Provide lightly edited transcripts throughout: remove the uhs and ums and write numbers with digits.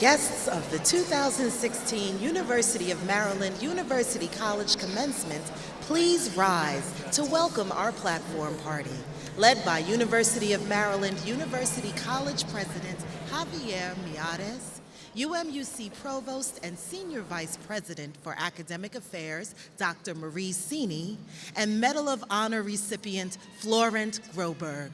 Guests of the 2016 University of Maryland University College Commencement, please rise to welcome our platform party, led by University of Maryland University College President Javier Miares, UMUC Provost and Senior Vice President for Academic Affairs, Dr. Marie Sini, and Medal of Honor recipient Florent Groberg.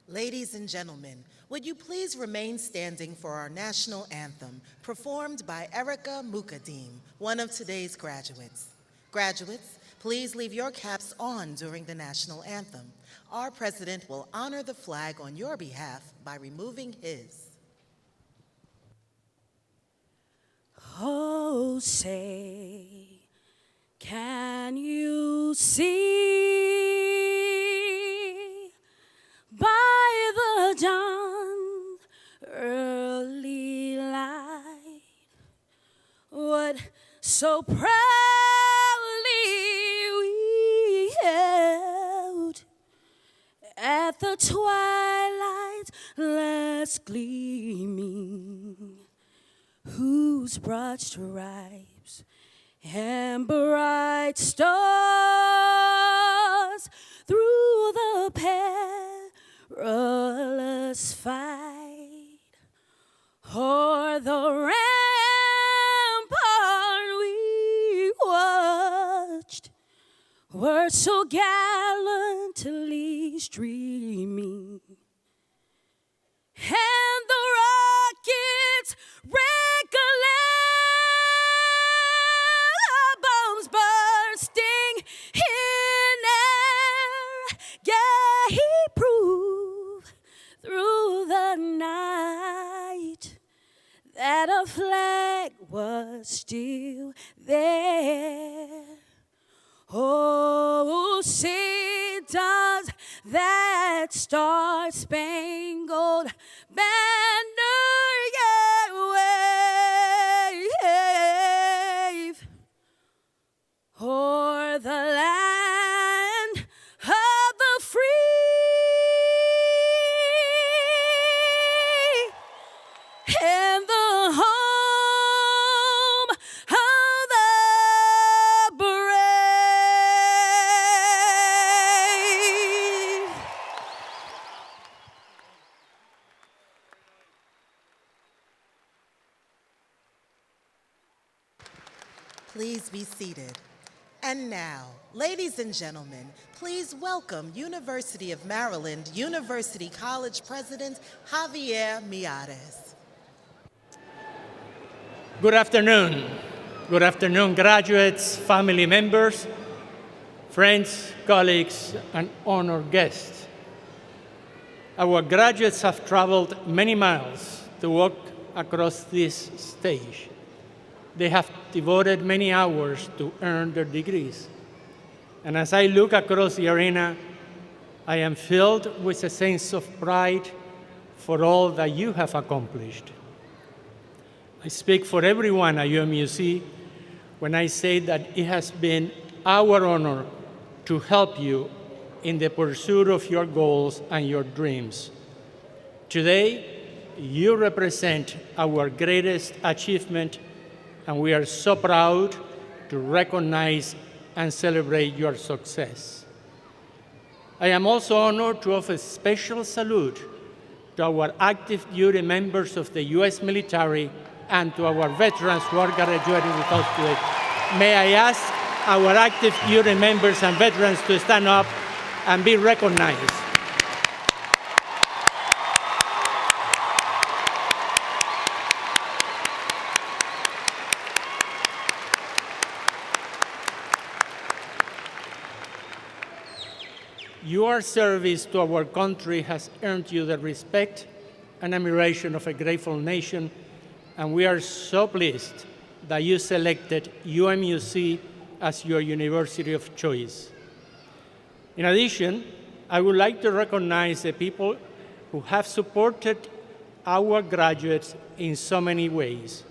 Ladies and gentlemen, would you please remain standing for our national anthem, performed by Erica Mukadim, one of today's graduates. Graduates, please leave your caps on during the national anthem. Our president will honor the flag on your behalf by removing his. Oh, say, can you see by the dawn's early light what so proudly we held at the twilight's last gleaming, whose broad stripes and bright stars through the perilous fight o'er the rampart we watched were so gallantly streaming, and the rockets bombs bursting in air gave proof through the night that a flag was still there. Oh, say does that star-spangled banner yet wave o'er the land of the free and the home of the brave. Please be seated. And now, ladies and gentlemen, please welcome University of Maryland University College President Javier Miares. Good afternoon. Good afternoon, graduates, family members, friends, colleagues, and honored guests. Our graduates have traveled many miles to walk across this stage. They have devoted many hours to earn their degrees, And as I look across the arena, I am filled with a sense of pride for all that you have accomplished. I speak for everyone at UMUC when I say that it has been our honor to help you in the pursuit of your goals and your dreams. Today, you represent our greatest achievement, and we are so proud to recognize and celebrate your success. I am also honored to offer a special salute to our active duty members of the U.S. military and to our veterans who are graduating with us today. May I ask our active duty members and veterans to stand up and be recognized. Your service to our country has earned you the respect and admiration of a grateful nation, and we are so pleased that you selected UMUC as your university of choice. In addition, I would like to recognize the people who have supported our graduates in so many ways.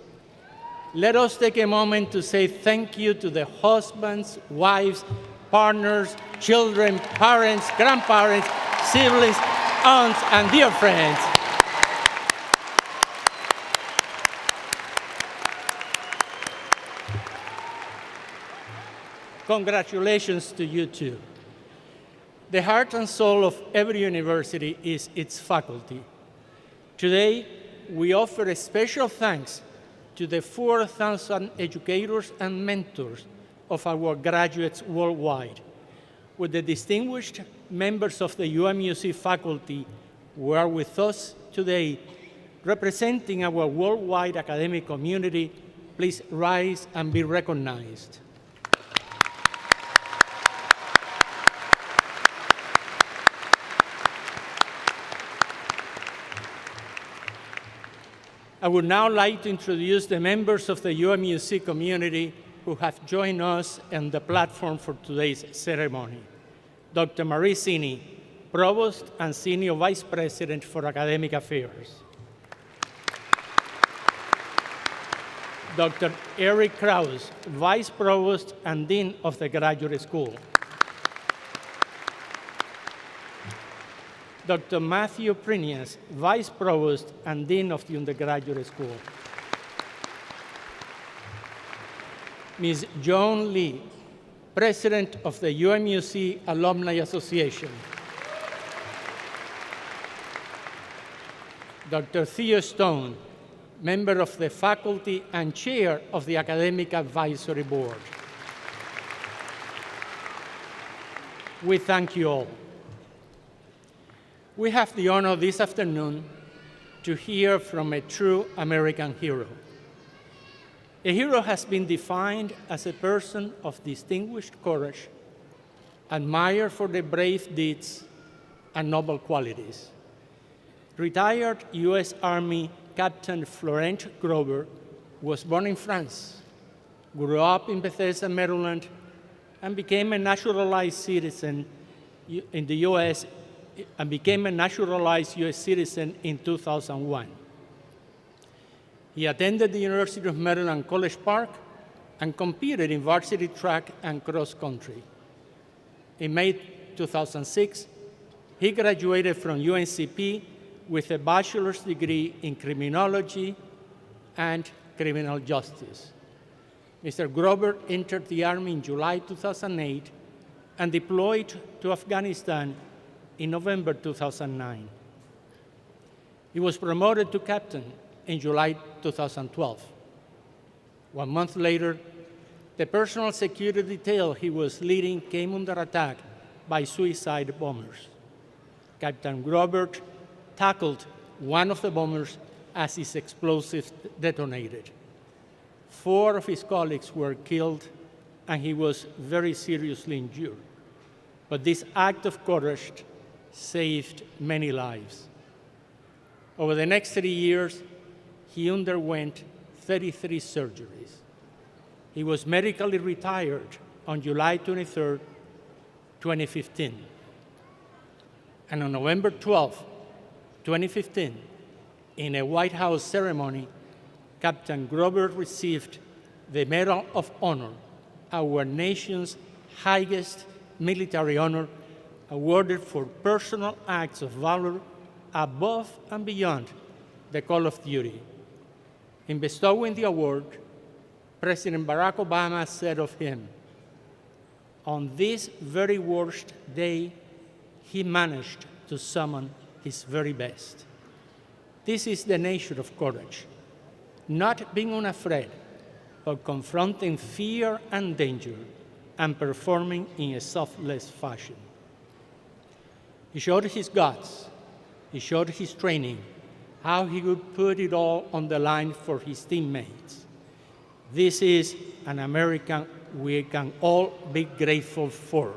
Let us take a moment to say thank you to the husbands, wives, partners, children, parents, grandparents, siblings, aunts, and dear friends. Congratulations to you too. The heart and soul of every university is its faculty. Today, we offer a special thanks to the 4,000 educators and mentors of our graduates worldwide, with the distinguished members of the UMUC faculty who are with us today representing our worldwide academic community. Please rise and be recognized. I would now like to introduce the members of the UMUC community who have joined us on the platform for today's ceremony. Dr. Marie Cini, Provost and Senior Vice President for Academic Affairs. Dr. Eric Krause, Vice Provost and Dean of the Graduate School. Dr. Matthew Prinias, Vice Provost and Dean of the Undergraduate School. Ms. Joan Lee, President of the UMUC Alumni Association. Dr. Theo Stone, member of the faculty and chair of the Academic Advisory Board. We thank you all. We have the honor this afternoon to hear from a true American hero. A hero has been defined as a person of distinguished courage, admired for the brave deeds and noble qualities. Retired U.S. Army Captain Florent Grover was born in France, grew up in Bethesda, Maryland, and became a naturalized citizen in the U.S. and became a naturalized U.S. citizen in 2001. He attended the University of Maryland College Park and competed in varsity track and cross country. In May 2006, he graduated from UNCP with a bachelor's degree in criminology and criminal justice. Mr. Grover entered the Army in July 2008 and deployed to Afghanistan in November 2009. He was promoted to captain in July 2012. 1 month later, the personal security detail he was leading came under attack by suicide bombers. Captain Grover tackled one of the bombers as his explosive detonated. 4 of his colleagues were killed, and he was very seriously injured. But this act of courage saved many lives. Over the next 3 years, he underwent 33 surgeries. He was medically retired on July 23rd, 2015. And on November 12, 2015, in a White House ceremony, Captain Grover received the Medal of Honor, our nation's highest military honor, awarded for personal acts of valor above and beyond the call of duty. In bestowing the award, President Barack Obama said of him, "On this very worst day, he managed to summon his very best." This is the nature of courage, not being unafraid, but confronting fear and danger and performing in a selfless fashion. He showed his guts, he showed his training, how he would put it all on the line for his teammates. This is an American we can all be grateful for.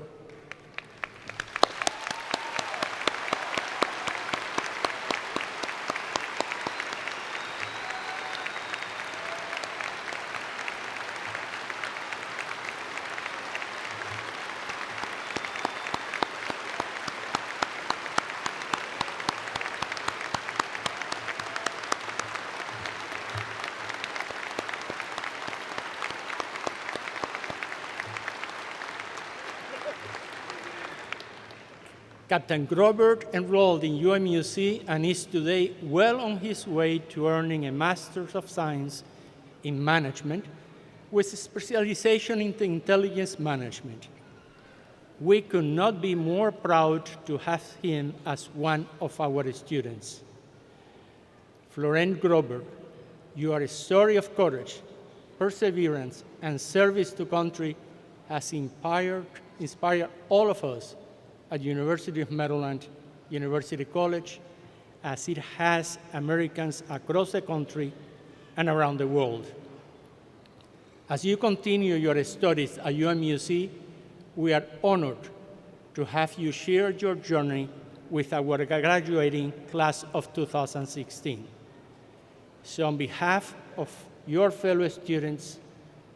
Captain Grover enrolled in UMUC and is today well on his way to earning a Master's of Science in Management with a specialization in intelligence management. We could not be more proud to have him as one of our students. Florent Grover, you are a story of courage, perseverance, and service to country has inspired all of us at University of Maryland, University College, as it has Americans across the country and around the world. As you continue your studies at UMUC, we are honored to have you share your journey with our graduating class of 2016. So on behalf of your fellow students,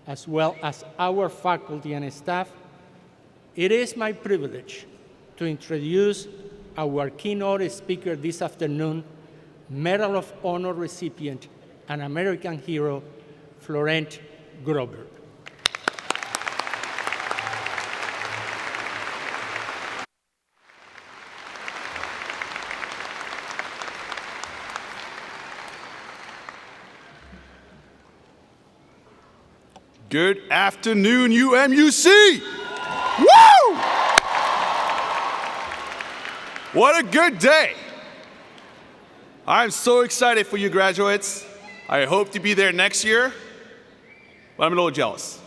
as well as our faculty and staff, it is my privilege to introduce our keynote speaker this afternoon, Medal of Honor recipient and American hero, Florent Grover. Good afternoon, UMUC! Woo! What a good day! I'm so excited for you graduates. I hope to be there next year, but I'm a little jealous,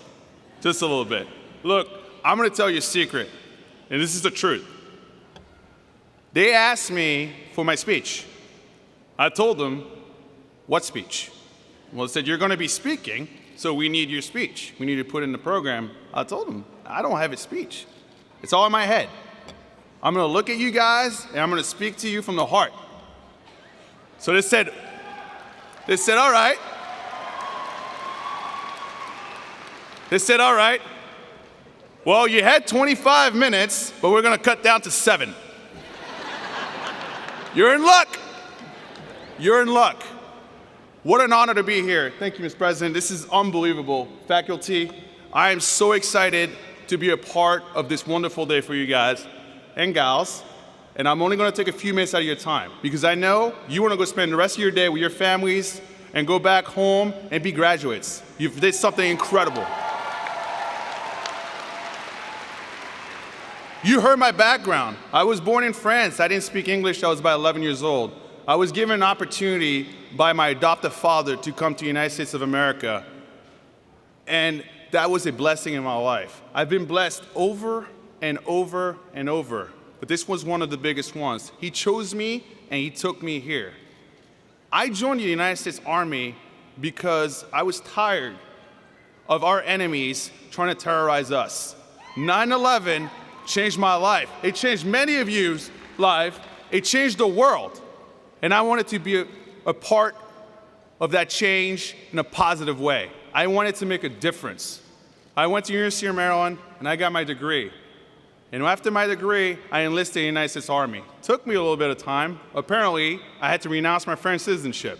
just a little bit. Look, I'm gonna tell you a secret, and this is the truth. They asked me for my speech. I told them, what speech? Well, they said, you're gonna be speaking, so we need your speech. We need to put in the program. I told them, I don't have a speech. It's all in my head. I'm gonna look at you guys, and I'm gonna speak to you from the heart. So they said, all right. They said, all right. Well, you had 25 minutes, but we're gonna cut down to 7. You're in luck. You're in luck. What an honor to be here. Thank you, Mr. President. This is unbelievable. Faculty, I am so excited to be a part of this wonderful day for you guys and gals. And I'm only gonna take a few minutes out of your time because I know you wanna go spend the rest of your day with your families and go back home and be graduates. You did something incredible. You heard my background. I was born in France. I didn't speak English till I was about 11 years old. I was given an opportunity by my adoptive father to come to the United States of America. And that was a blessing in my life. I've been blessed over and over and over, but this was one of the biggest ones. He chose me and he took me here. I joined the United States Army because I was tired of our enemies trying to terrorize us. 9/11 changed my life. It changed many of you's life. It changed the world. And I wanted to be a part of that change in a positive way. I wanted to make a difference. I went to University of Maryland and I got my degree. And after my degree, I enlisted in the United States Army. Took me a little bit of time. Apparently, I had to renounce my French citizenship.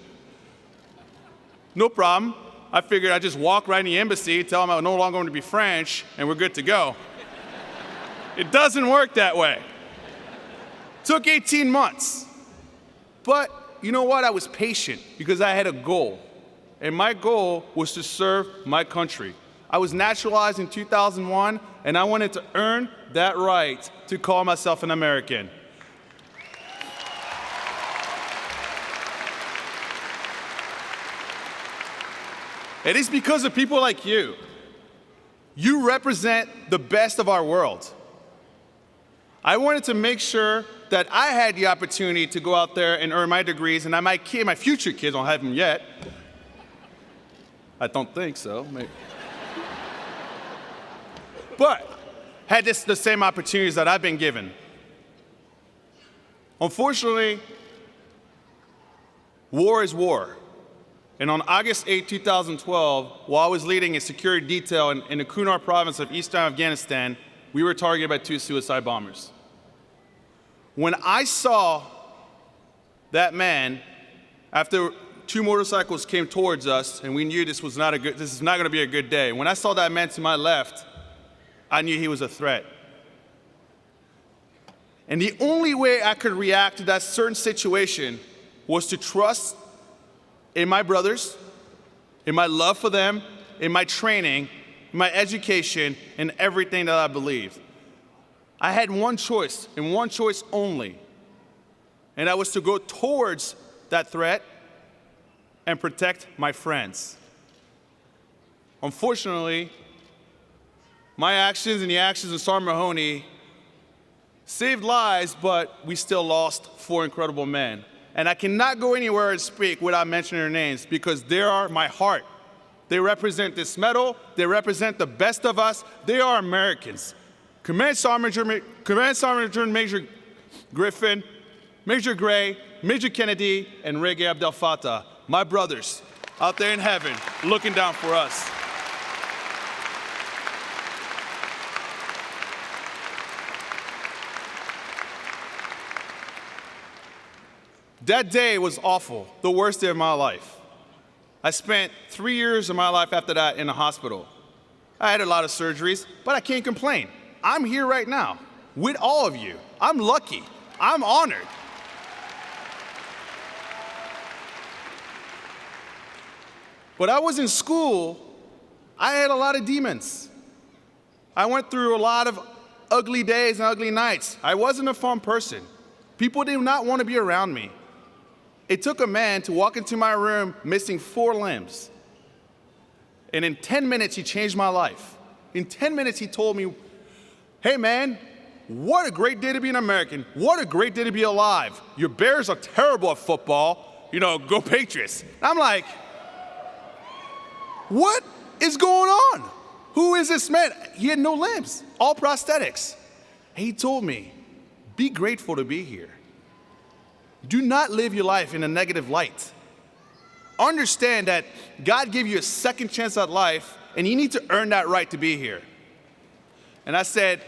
No problem. I figured I'd just walk right in the embassy, tell them I'm no longer going to be French, and we're good to go. It doesn't work that way. Took 18 months. But you know what? I was patient because I had a goal. And my goal was to serve my country. I was naturalized in 2001, and I wanted to earn that right to call myself an American. It is because of people like you. You represent the best of our world. I wanted to make sure that I had the opportunity to go out there and earn my degrees, and that my future kids, don't have them yet. I don't think so. Maybe. But had the same opportunities that I've been given. Unfortunately, war is war. And on August 8, 2012, while I was leading a security detail in the Kunar province of eastern Afghanistan, we were targeted by 2 suicide bombers. When I saw that man, after 2 motorcycles came towards us, and we knew this is not going to be a good day. When I saw that man to my left, I knew he was a threat. And the only way I could react to that certain situation was to trust in my brothers, in my love for them, in my training, in my education, and everything that I believed. I had one choice, and one choice only, and that was to go towards that threat and protect my friends. Unfortunately, my actions and the actions of Sergeant Mahoney saved lives, but we still lost 4 incredible men. And I cannot go anywhere and speak without mentioning their names because they are my heart. They represent this medal. They represent the best of us. They are Americans. Command Sergeant Major Griffin, Major Gray, Major Kennedy, and Reggae Abdel Fattah, my brothers out there in heaven looking down for us. That day was awful, the worst day of my life. I spent 3 years of my life after that in a hospital. I had a lot of surgeries, but I can't complain. I'm here right now with all of you. I'm lucky. I'm honored. But I was in school, I had a lot of demons. I went through a lot of ugly days and ugly nights. I wasn't a fun person. People did not want to be around me. It took a man to walk into my room missing 4 limbs. And in 10 minutes, he changed my life. In 10 minutes, he told me, hey man, what a great day to be an American. What a great day to be alive. Your Bears are terrible at football. Go Patriots. I'm like, what is going on? Who is this man? He had no limbs, all prosthetics. He told me, be grateful to be here. Do not live your life in a negative light. Understand that God gave you a second chance at life, and you need to earn that right to be here. And I said,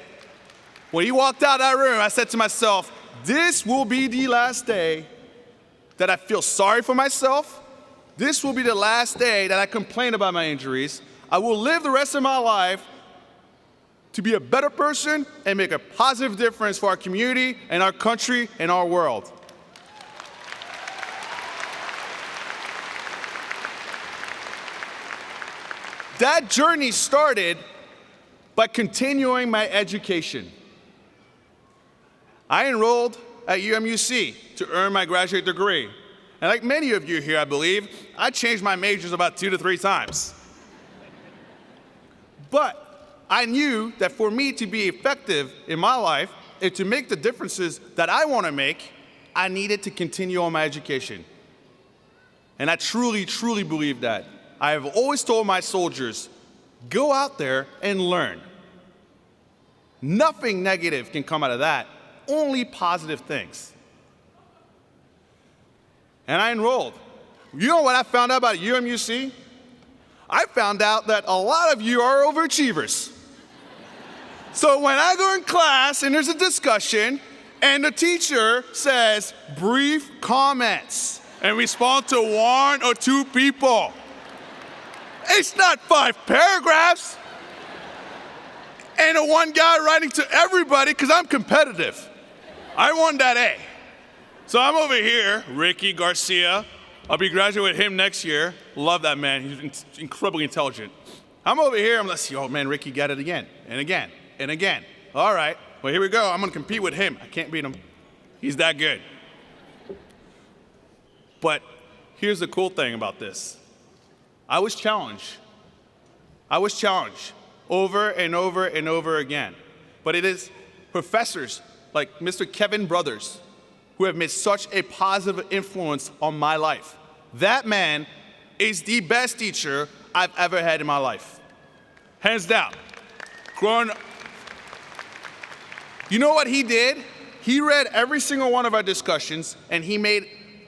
when he walked out of that room, I said to myself, this will be the last day that I feel sorry for myself. This will be the last day that I complain about my injuries. I will live the rest of my life to be a better person and make a positive difference for our community and our country and our world. That journey started by continuing my education. I enrolled at UMUC to earn my graduate degree. And like many of you here, I believe, I changed my majors about 2 to 3 times. But I knew that for me to be effective in my life and to make the differences that I want to make, I needed to continue on my education. And I truly, truly believe that. I have always told my soldiers, go out there and learn. Nothing negative can come out of that, only positive things. And I enrolled. You know what I found out about UMUC? I found out that a lot of you are overachievers. So when I go in class and there's a discussion and the teacher says, brief comments, and respond to 1 or 2 people, it's not 5 paragraphs. And a one guy writing to everybody because I'm competitive. I won that A. So I'm over here, Ricky Garcia. I'll be graduating with him next year. Love that man. He's incredibly intelligent. I'm over here. I'm like, oh man, Ricky got it again and again and again. All right, well, here we go. I'm going to compete with him. I can't beat him. He's that good. But here's the cool thing about this. I was challenged. Over and over and over again. But it is professors like Mr. Kevin Brothers who have made such a positive influence on my life. That man is the best teacher I've ever had in my life. Hands down. You know what he did? He read every single one of our discussions and he made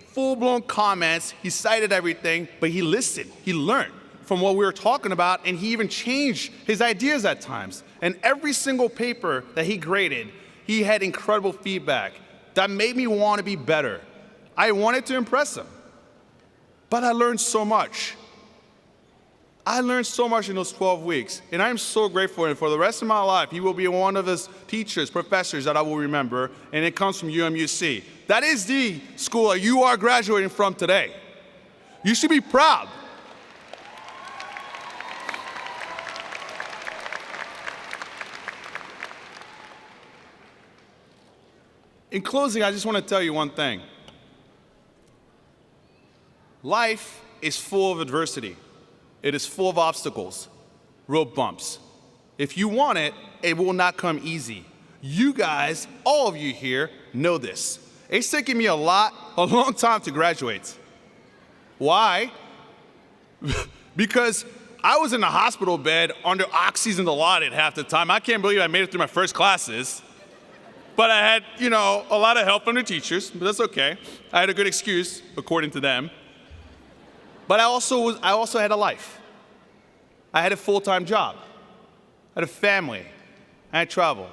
full-blown comments. He cited everything, but he listened. He learned from what we were talking about, and he even changed his ideas at times. And every single paper that he graded, he had incredible feedback that made me want to be better. I wanted to impress him. But I learned so much. I learned so much in those 12 weeks, and I'm so grateful. And for the rest of my life, he will be one of his teachers, professors that I will remember, and it comes from UMUC. That is the school that you are graduating from today. You should be proud. In closing, I just want to tell you one thing. Life is full of adversity. It is full of obstacles, road bumps. If you want it, it will not come easy. You guys, all of you here, know this. It's taken me a long time to graduate. Why? Because I was in a hospital bed under oxys and Dilaudid half the time. I can't believe I made it through my first classes. But I had, a lot of help from the teachers, but that's okay. I had a good excuse, according to them. But I also had a life. I had a full-time job. I had a family. I had travel.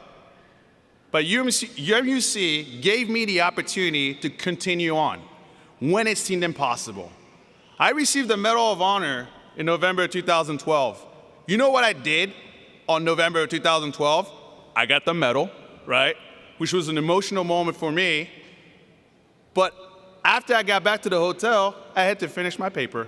But UMUC gave me the opportunity to continue on when it seemed impossible. I received the Medal of Honor in November 2012. You know what I did on November 2012? I got the medal, right? Which was an emotional moment for me. But after I got back to the hotel, I had to finish my paper.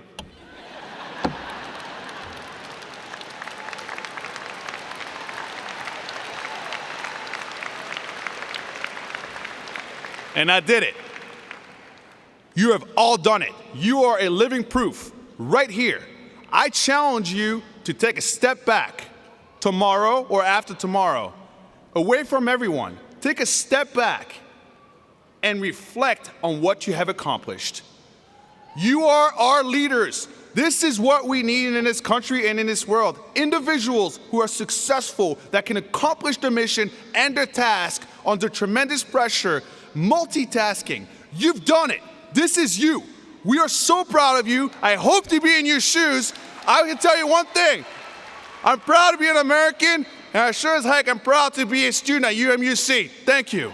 And I did it. You have all done it. You are a living proof right here. I challenge you to take a step back tomorrow or after tomorrow, away from everyone. Take a step back and reflect on what you have accomplished. You are our leaders. This is what we need in this country and in this world. Individuals who are successful, that can accomplish their mission and their task under tremendous pressure, multitasking. You've done it. This is you. We are so proud of you. I hope to be in your shoes. I can tell you one thing. I'm proud to be an American, and I sure as heck I'm proud to be a student at UMUC. Thank you.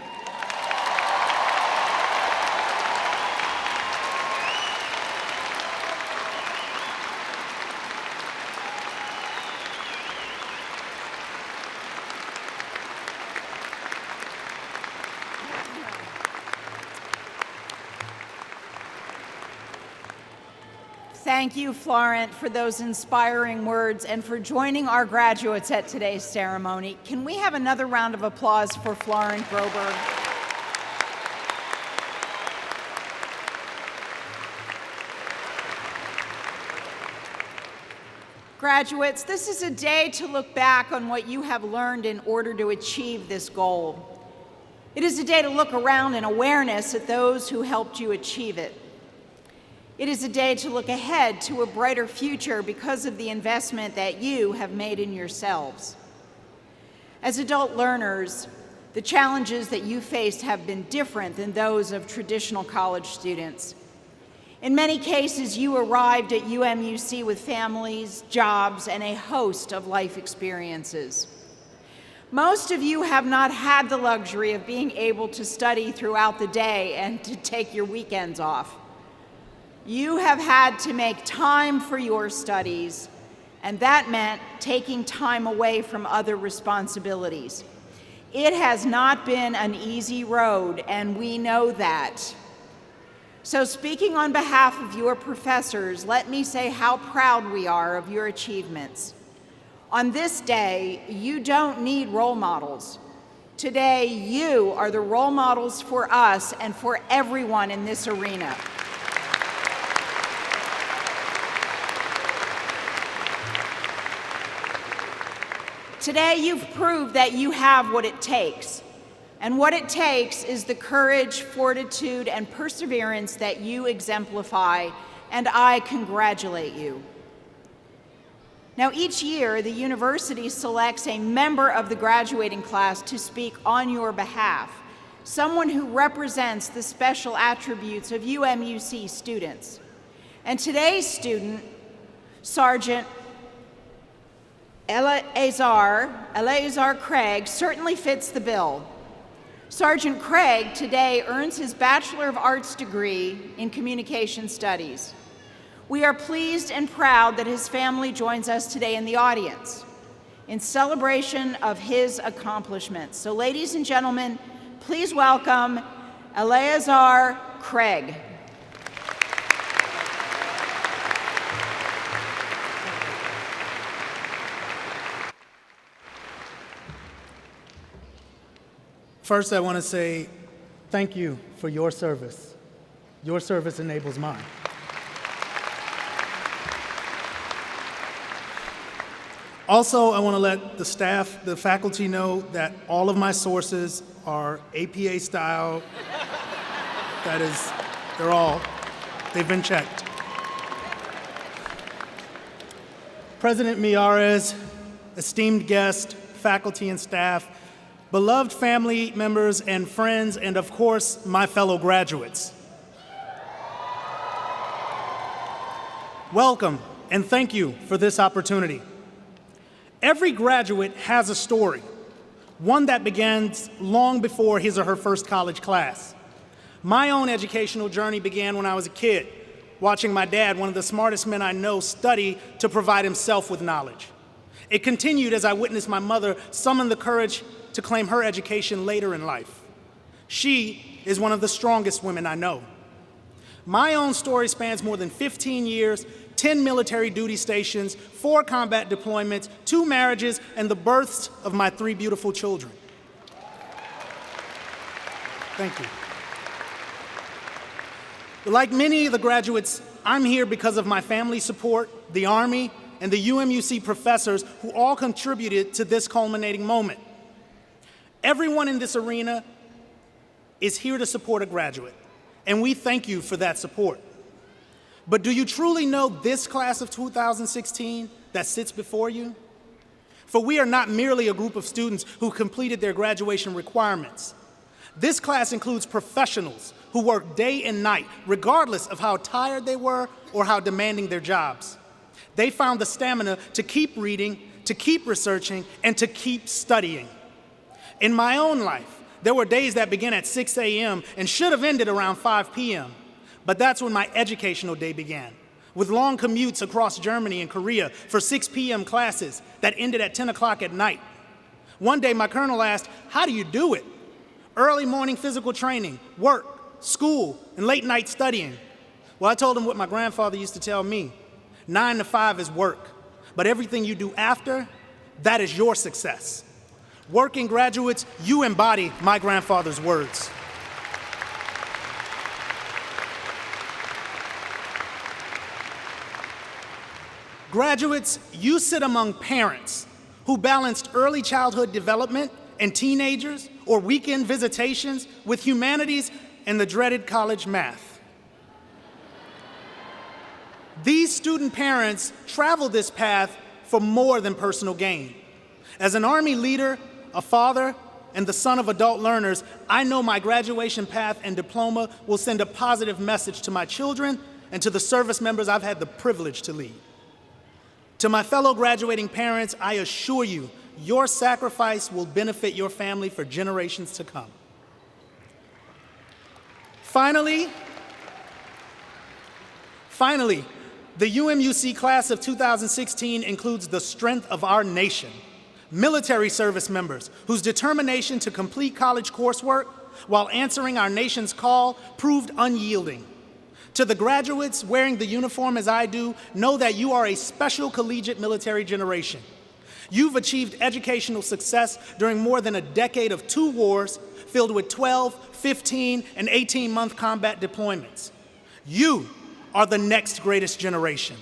Thank you, Florent, for those inspiring words and for joining our graduates at today's ceremony. Can we have another round of applause for Florent Groberg? Graduates, this is a day to look back on what you have learned in order to achieve this goal. It is a day to look around in awareness at those who helped you achieve it. It is a day to look ahead to a brighter future because of the investment that you have made in yourselves. As adult learners, the challenges that you faced have been different than those of traditional college students. In many cases, you arrived at UMUC with families, jobs, and a host of life experiences. Most of you have not had the luxury of being able to study throughout the day and to take your weekends off. You have had to make time for your studies, and that meant taking time away from other responsibilities. It has not been an easy road, and we know that. So speaking on behalf of your professors, let me say how proud we are of your achievements. On this day, you don't need role models. Today, you are the role models for us and for everyone in this arena. Today, you've proved that you have what it takes. And what it takes is the courage, fortitude, and perseverance that you exemplify, and I congratulate you. Now, each year, the university selects a member of the graduating class to speak on your behalf, someone who represents the special attributes of UMUC students. And today's student, Sergeant Eleazar Craig, certainly fits the bill. Sergeant Craig today earns his Bachelor of Arts degree in Communication Studies. We are pleased and proud that his family joins us today in the audience in celebration of his accomplishments. So, ladies and gentlemen, please welcome Eleazar Craig. First, I want to say thank you for your service. Your service enables mine. Also, I want to let the staff, the faculty know that all of my sources are APA style. That is, they've been checked. President Miyares, esteemed guest, faculty and staff, beloved family members and friends, and of course, my fellow graduates. Welcome, and thank you for this opportunity. Every graduate has a story, one that begins long before his or her first college class. My own educational journey began when I was a kid, watching my dad, one of the smartest men I know, study to provide himself with knowledge. It continued as I witnessed my mother summon the courage to claim her education later in life. She is one of the strongest women I know. My own story spans more than 15 years, 10 military duty stations, 4 combat deployments, 2 marriages, and the births of my 3 beautiful children. Thank you. Like many of the graduates, I'm here because of my family support, the Army, and the UMUC professors who all contributed to this culminating moment. Everyone in this arena is here to support a graduate, and we thank you for that support. But do you truly know this class of 2016 that sits before you? For we are not merely a group of students who completed their graduation requirements. This class includes professionals who work day and night, regardless of how tired they were or how demanding their jobs. They found the stamina to keep reading, to keep researching, and to keep studying. In my own life, there were days that began at 6 a.m. and should have ended around 5 p.m. But that's when my educational day began, with long commutes across Germany and Korea for 6 p.m. classes that ended at 10 o'clock at night. One day, my colonel asked, "How do you do it?" Early morning physical training, work, school, and late night studying. Well, I told him what my grandfather used to tell me. 9 to 5 is work, but everything you do after, that is your success. Working graduates, you embody my grandfather's words. Graduates, you sit among parents who balanced early childhood development and teenagers or weekend visitations with humanities and the dreaded college math. These student parents travel this path for more than personal gain. As an Army leader, a father, and the son of adult learners, I know my graduation path and diploma will send a positive message to my children and to the service members I've had the privilege to lead. To my fellow graduating parents, I assure you your sacrifice will benefit your family for generations to come. Finally, the UMUC class of 2016 includes the strength of our nation, military service members whose determination to complete college coursework while answering our nation's call proved unyielding. To the graduates wearing the uniform as I do, know that you are a special collegiate military generation. You've achieved educational success during more than a decade of 2 wars filled with 12, 15, and 18-month combat deployments. You are the next greatest generation.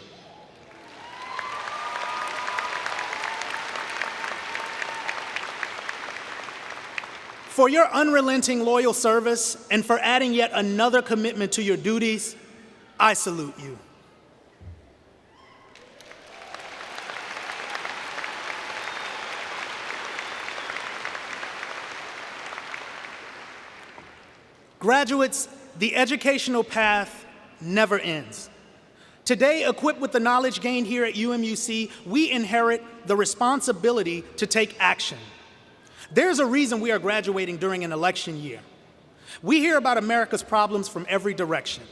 For your unrelenting loyal service and for adding yet another commitment to your duties, I salute you. Graduates, the educational path never ends. Today, equipped with the knowledge gained here at UMUC, we inherit the responsibility to take action. There's a reason we are graduating during an election year. We hear about America's problems from every direction.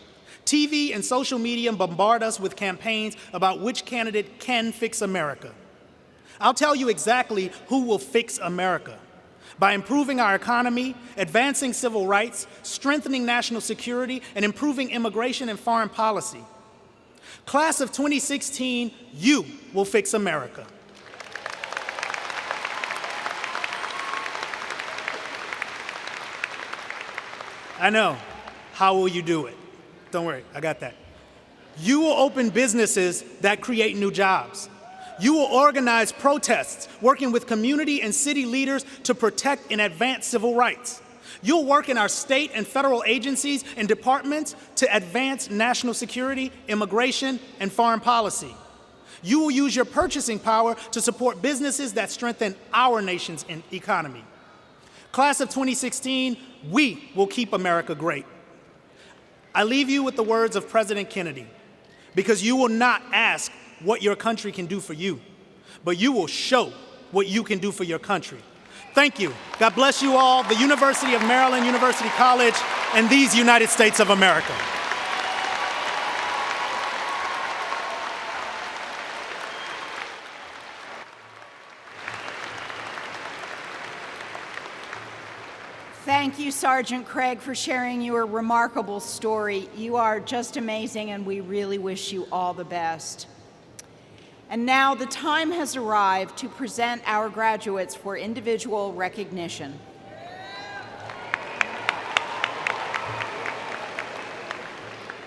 TV and social media bombard us with campaigns about which candidate can fix America. I'll tell you exactly who will fix America. By improving our economy, advancing civil rights, strengthening national security, and improving immigration and foreign policy. Class of 2016, you will fix America. I know. How will you do it? Don't worry, I got that. You will open businesses that create new jobs. You will organize protests, working with community and city leaders to protect and advance civil rights. You'll work in our state and federal agencies and departments to advance national security, immigration, and foreign policy. You will use your purchasing power to support businesses that strengthen our nation's economy. Class of 2016, we will keep America great. I leave you with the words of President Kennedy, because you will not ask what your country can do for you, but you will show what you can do for your country. Thank you. God bless you all, the University of Maryland, University College, and these United States of America. Thank you, Sergeant Craig, for sharing your remarkable story. You are just amazing, and we really wish you all the best. And now the time has arrived to present our graduates for individual recognition.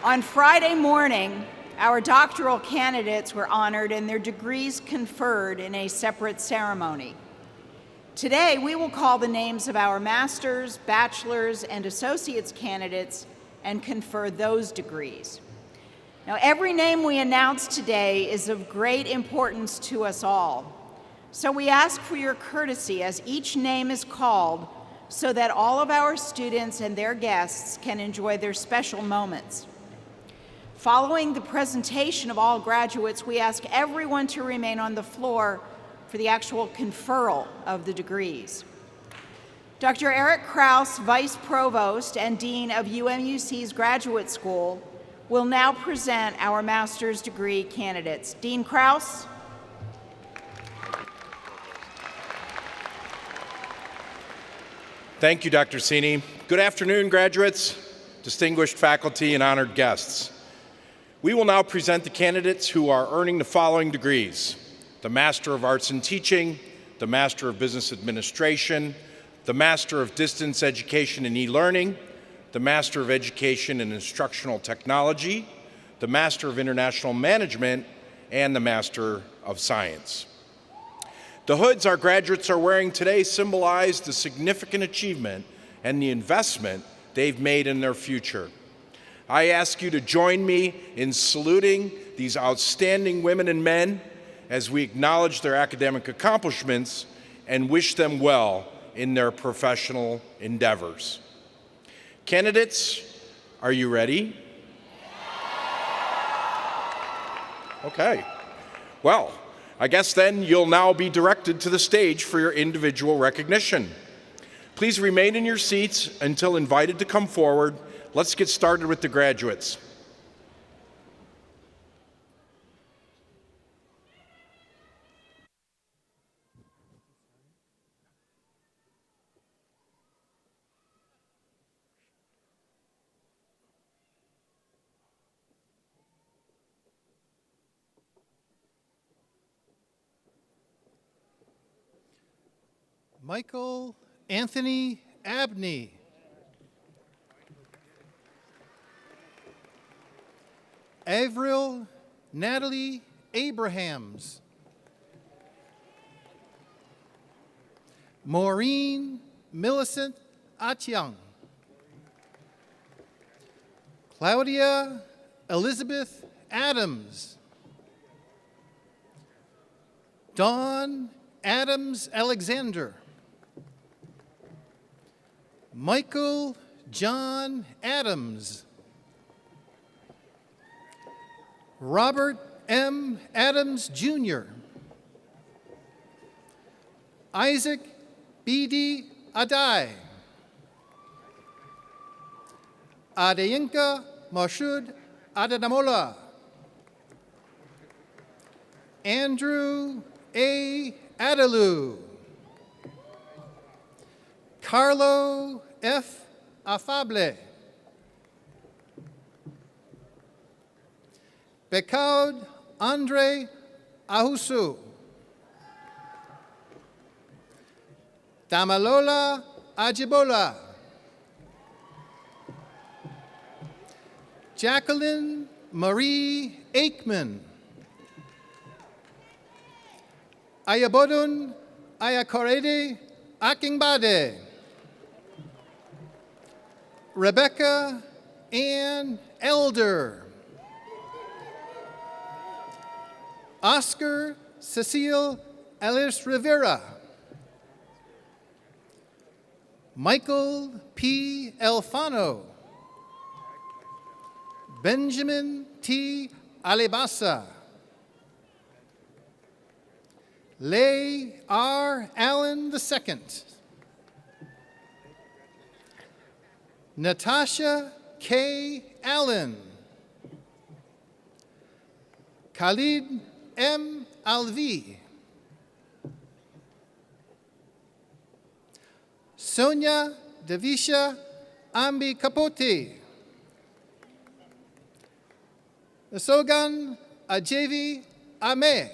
On Friday morning, our doctoral candidates were honored and their degrees conferred in a separate ceremony. Today, we will call the names of our master's, bachelor's, and associate's candidates and confer those degrees. Now, every name we announce today is of great importance to us all. So we ask for your courtesy as each name is called so that all of our students and their guests can enjoy their special moments. Following the presentation of all graduates, we ask everyone to remain on the floor for the actual conferral of the degrees. Dr. Eric Krause, Vice Provost and Dean of UMUC's Graduate School, will now present our master's degree candidates. Dean Krause. Thank you, Dr. Cini. Good afternoon, graduates, distinguished faculty, and honored guests. We will now present the candidates who are earning the following degrees: the Master of Arts in Teaching, the Master of Business Administration, the Master of Distance Education and E-Learning, the Master of Education in Instructional Technology, the Master of International Management, and the Master of Science. The hoods our graduates are wearing today symbolize the significant achievement and the investment they've made in their future. I ask you to join me in saluting these outstanding women and men as we acknowledge their academic accomplishments and wish them well in their professional endeavors. Candidates, are you ready? Okay. Well, I guess then you'll now be directed to the stage for your individual recognition. Please remain in your seats until invited to come forward. Let's get started with the graduates. Michael Anthony Abney. Avril Natalie Abrahams. Maureen Millicent Atyang. Claudia Elizabeth Adams. Dawn Adams Alexander. Michael John Adams. Robert M. Adams, Jr. Isaac B.D. Adai. Adeyinka Mashud Adadamola. Andrew A. Adalu. Carlo F. Afable. Bekaud Andre Ahusu. Damalola Ajibola. Jacqueline Marie Aikman. Ayabodun Ayakorede Akingbade. Rebecca Ann Elder. Oscar Cecile Alice Rivera. Michael P. Elfano. Benjamin T. Alibasa. Leigh R. Allen II. Natasha K. Allen. Khalid M. Alvi. Sonia Devisha Ambi Capote. Sogan Ajevi Ame.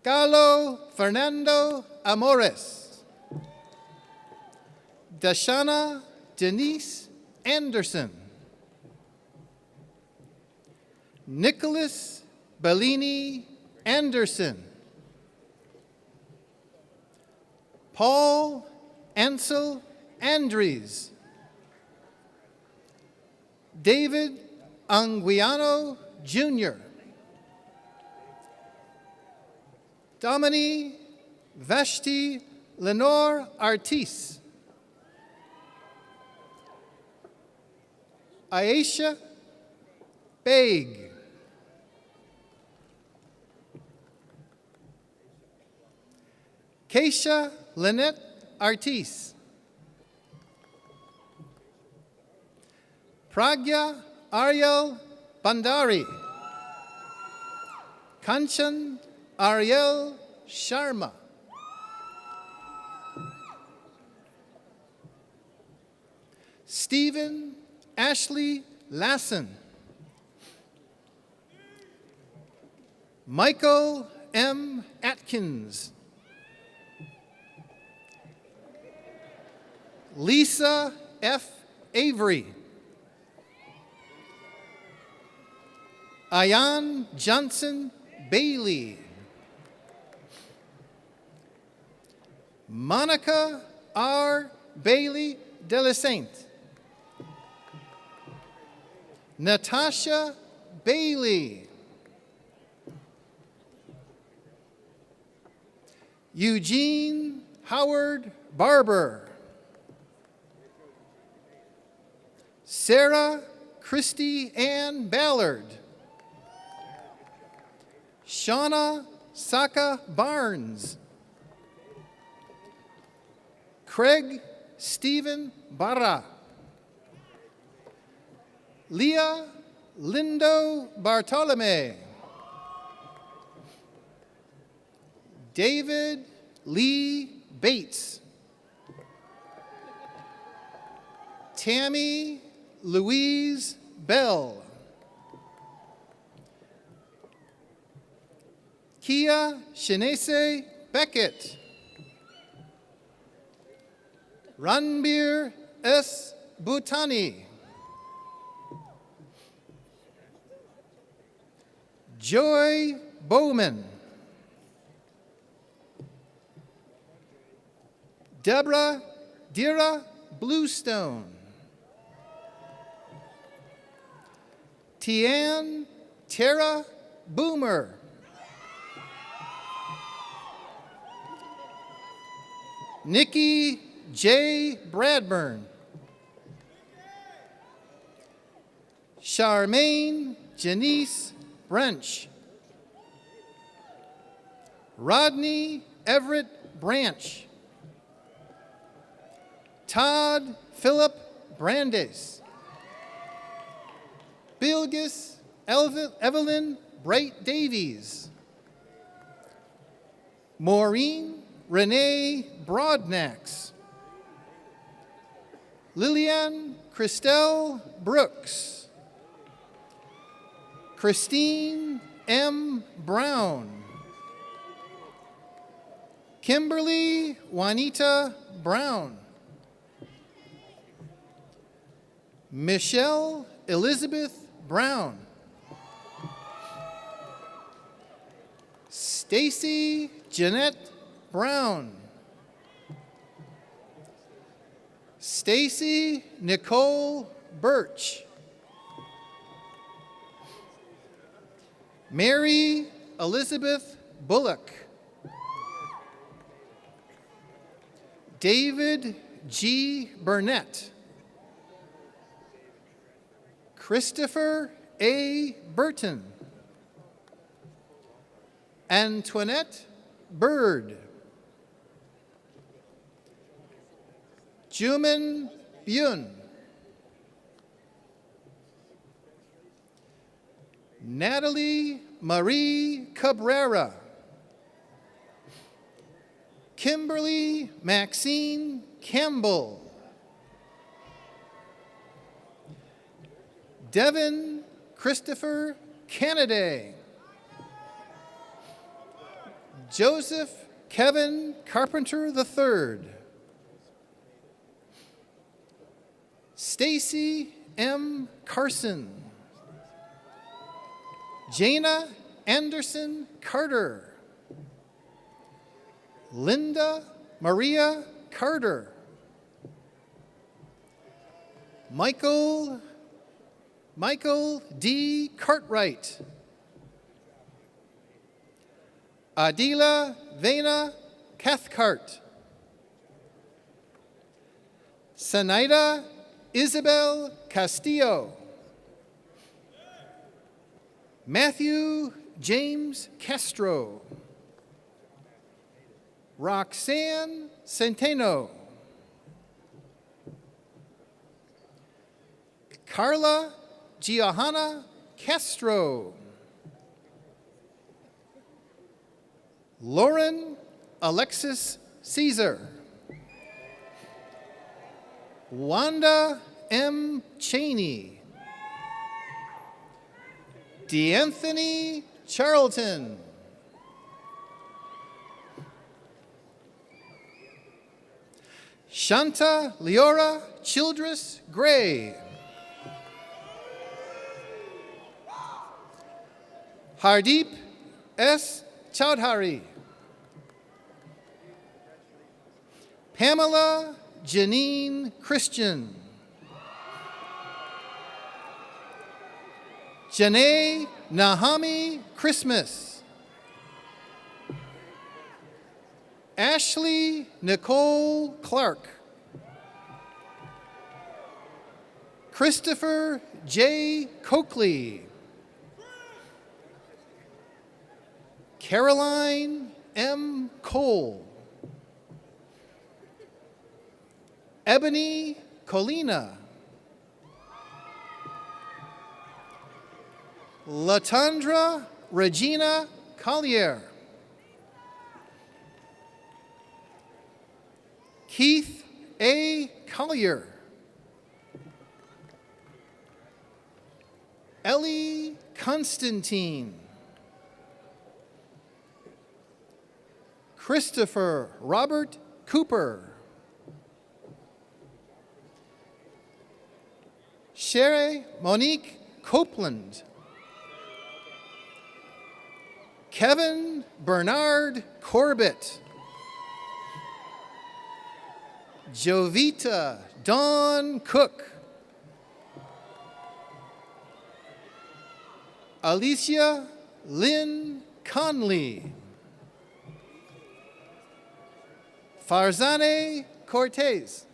Carlo Fernando Amores. Dashana Denise Anderson. Nicholas Bellini Anderson. Paul Ansel Andries. David Anguiano Jr. Domini Vashti Lenore Artis. Aisha Baig. Keisha Lynette Artis. Pragya Ariel Bandari. Kanchan Ariel Sharma. Stephen Ashley Lassen. Michael M. Atkins. Lisa F. Avery. Ayan Johnson Bailey. Monica R. Bailey de la Sainte. Natasha Bailey. Eugene Howard Barber. Sarah Christy Ann Ballard. Shauna Saka Barnes. Craig Stephen Barra. Leah Lindo Bartolome. David Lee Bates. Tammy Louise Bell. Kia Shinese Beckett. Ranbir S. Bhutani. Joy Bowman. Deborah Dira Bluestone. Tian Tara Boomer. Nikki J. Bradburn. Charmaine Janice Brench. Rodney Everett Branch. Todd Philip Brandes. Bilgis Evelyn Bright Davies. Maureen Renee Broadnax. Lillian Christelle Brooks. Christine M. Brown. Kimberly Juanita Brown. Michelle Elizabeth Brown. Stacy Jeanette Brown. Stacy Nicole Birch. Mary Elizabeth Bullock. David G. Burnett. Christopher A. Burton. Antoinette Bird. Juman Byun. Natalie Marie Cabrera. Kimberly Maxine Campbell. Devin Christopher Kennedy. Joseph Kevin Carpenter III. Stacy M. Carson. Jana Anderson Carter. Linda Maria Carter. Michael D. Cartwright. Adila Vena Cathcart. Sanaida Isabel Castillo. Matthew James Castro. Roxanne Centeno. Carla Giovanna Castro. Lauren Alexis Caesar. Wanda M. Cheney. DeAnthony Charlton. Shanta Leora Childress Gray. Hardeep S. Chowdhury. Pamela Janine Christian. Janae Nahami Christmas. Ashley Nicole Clark. Christopher J. Coakley. Caroline M. Cole, Ebony Colina, Latondra Regina Collier, Keith A. Collier, Ellie Constantine, Christopher Robert Cooper, Sherry Monique Copeland, Kevin Bernard Corbett, Jovita Dawn Cook, Alicia Lynn Conley, Farzane Cortez,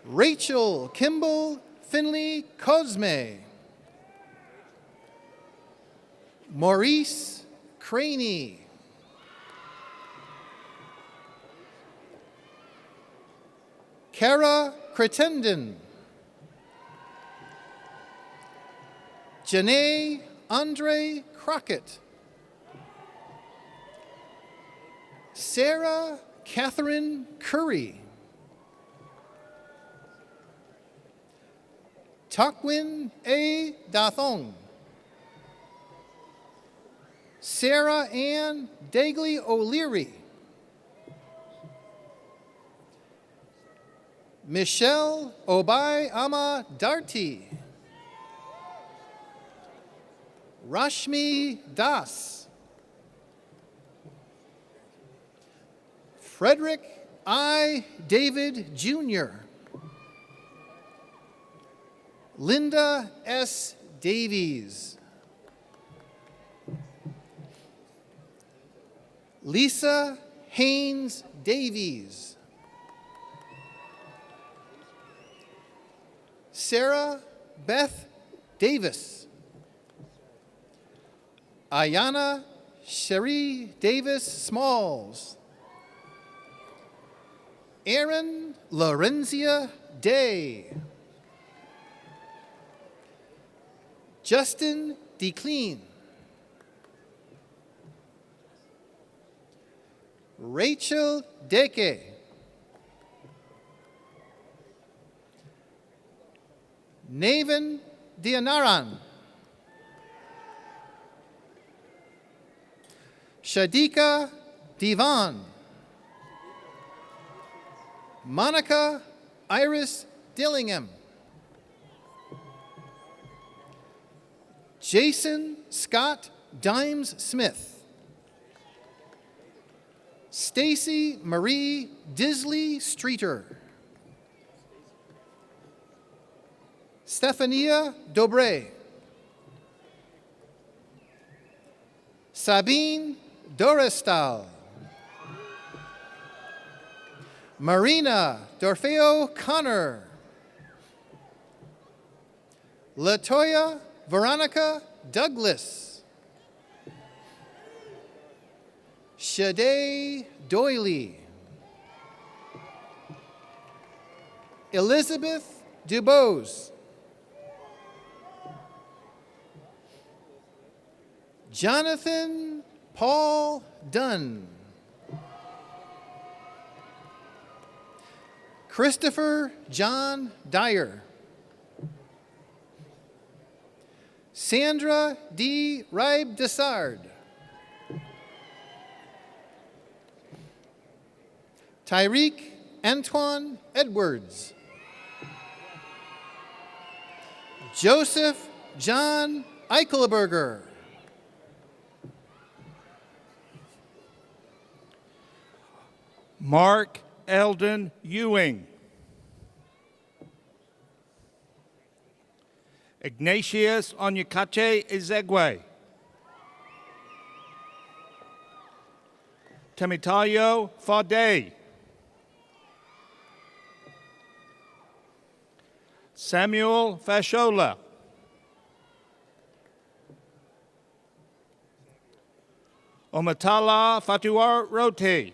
Rachel Kimball Finley Cosme, Maurice Craney, Kara Cretendon, Janae Andre Crockett, Sarah Catherine Curry, Takwin A. Dathong, Sarah Ann Dagley O'Leary, Michelle Obai Ama Darty, Rashmi Das, Frederick I. David Jr., Linda S. Davies, Lisa Haynes Davies, Sarah Beth Davis, Ayana Cherie Davis Smalls, Aaron Lorenzia Day, Justin DeClean, Rachel Deke, Naven Dianaran, Shadika Divan, Monica Iris Dillingham, Jason Scott Dimes Smith, Stacy Marie Disley Streeter, Stephania Dobre, Sabine Dorestal, Marina Dorfeo Connor, Latoya Veronica Douglas, Shade Doyley, Elizabeth Dubose, Jonathan Paul Dunn, Christopher John Dyer, Sandra D. Ribe Dessard, Tyreek Antoine Edwards, Joseph John Eichelberger, Mark Eldon Ewing, Ignatius Onyekache Ezegwe, Temitayo Fade, Samuel Fashola, Omatala Fatuar Roti.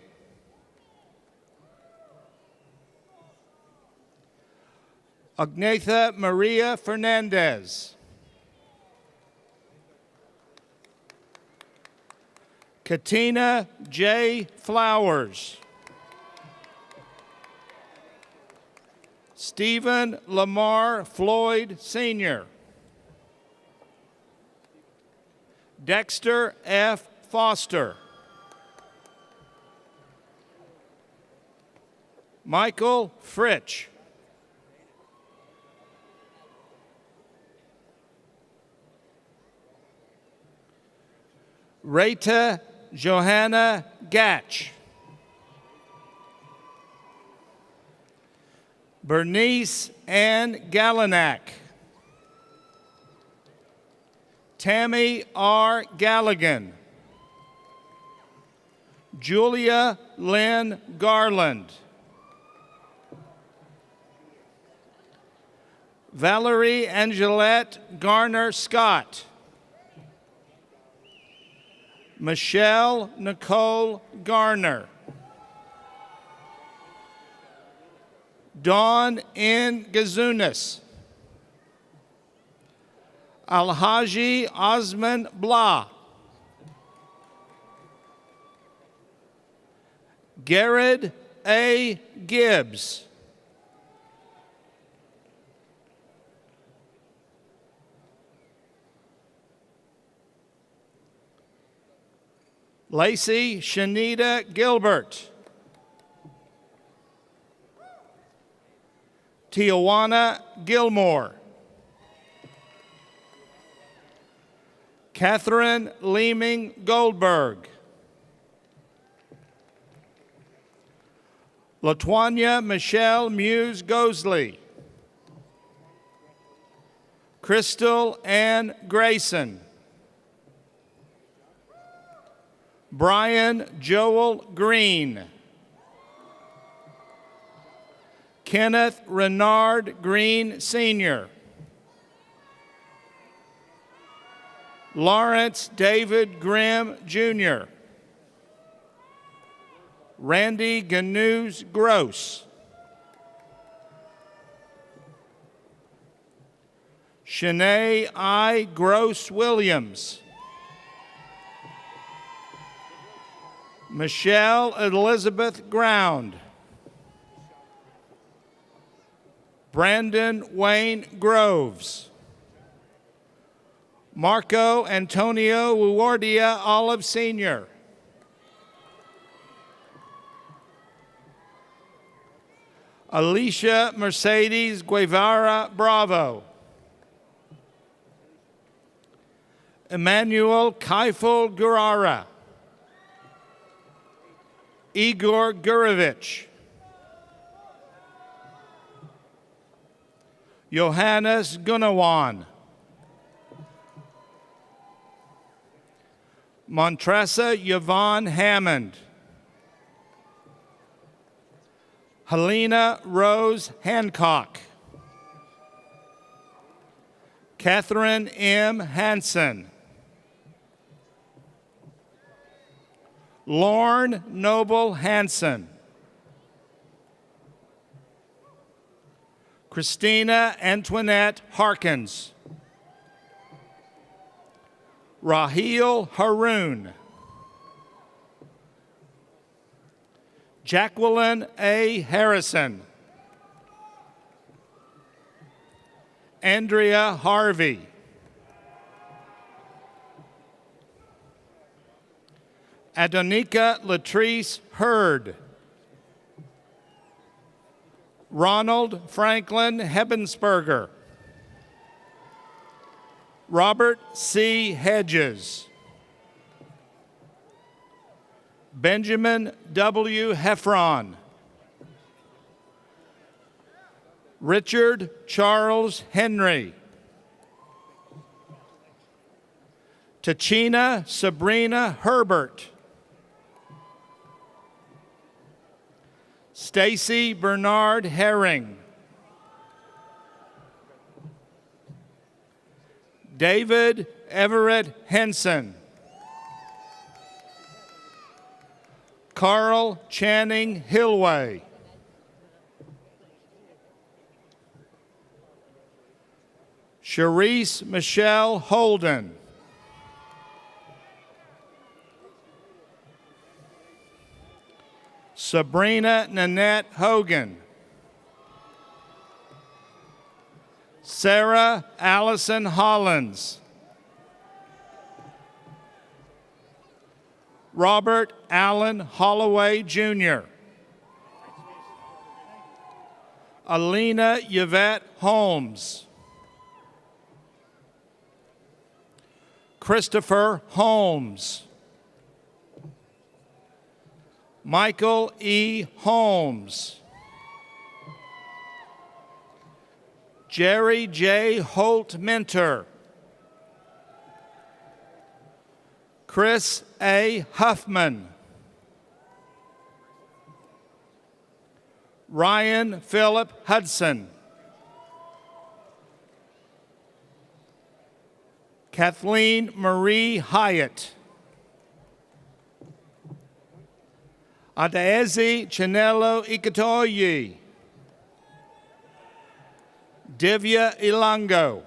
Agnetha Maria Fernandez. Katina J. Flowers. Stephen Lamar Floyd Sr. Dexter F. Foster. Michael Fritsch. Rita Johanna Gatch. Bernice Ann Gallinack. Tammy R. Galligan. Julia Lynn Garland. Valerie Angelette Garner Scott. Michelle Nicole Garner. Dawn N. Gazunas. Alhaji Osman Blah. Garrett A. Gibbs. Lacey Shanita Gilbert. Tijuana Gilmore. Catherine Leeming Goldberg. Latwanya Michelle Muse Gosley. Crystal Ann Grayson. Brian Joel Green. Kenneth Renard Green Sr. Lawrence David Grimm Jr. Randy Ganuz Gross. Shanae I. Gross Williams. Michelle Elizabeth Ground. Brandon Wayne Groves. Marco Antonio Uwardia Olive Sr. Alicia Mercedes Guevara Bravo. Emmanuel Kaifel Gurara. Igor Gurevich. Johannes Gunawan. Montressa Yvonne Hammond. Helena Rose Hancock. Catherine M. Hansen. Lorne Noble Hansen. Christina Antoinette Harkins. Raheel Haroon. Jacqueline A. Harrison. Andrea Harvey. Adonika Latrice Hurd. Ronald Franklin Hebensberger. Robert C. Hedges. Benjamin W. Heffron. Richard Charles Henry. Tachina Sabrina Herbert. Stacy Bernard Herring. David Everett Henson. Carl Channing Hillway. Charisse Michelle Holden. Sabrina Nanette Hogan. Sarah Allison Hollins. Robert Allen Holloway, Jr. Alina Yvette Holmes. Christopher Holmes. Michael E. Holmes. Jerry J. Holt Minter. Chris A. Huffman. Ryan Philip Hudson. Kathleen Marie Hyatt. Adaezi Chinelo Ikatoyi. Divya Ilango.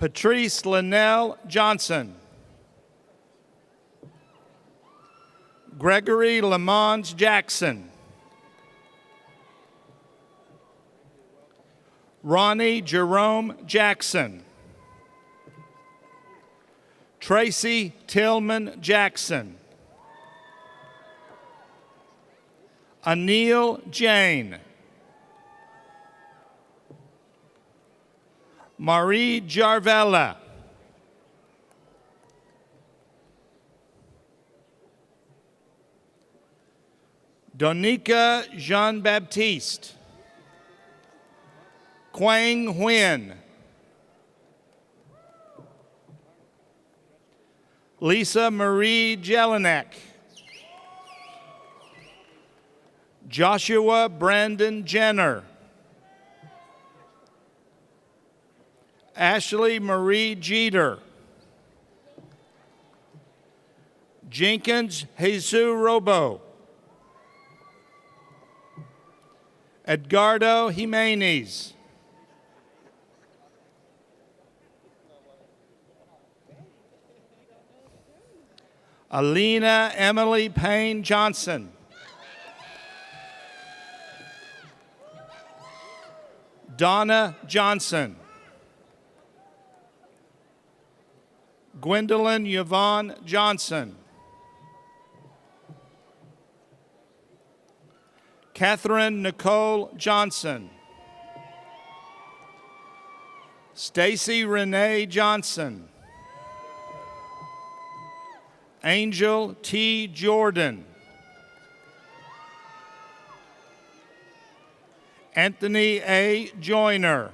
Patrice Linnell Johnson. Gregory Lamont Jackson. Ronnie Jerome Jackson. Tracy Tillman Jackson. Anil Jain. Marie Jarvella. Donika Jean-Baptiste. Quang Nguyen. Lisa Marie Jelinek. Joshua Brandon Jenner. Ashley Marie Jeter. Jenkins Jesus Robo. Edgardo Jimenez. Alina Emily Payne Johnson. Donna Johnson. Gwendolyn Yvonne Johnson. Catherine Nicole Johnson. Stacy Renee Johnson. Angel T. Jordan. Anthony A. Joyner.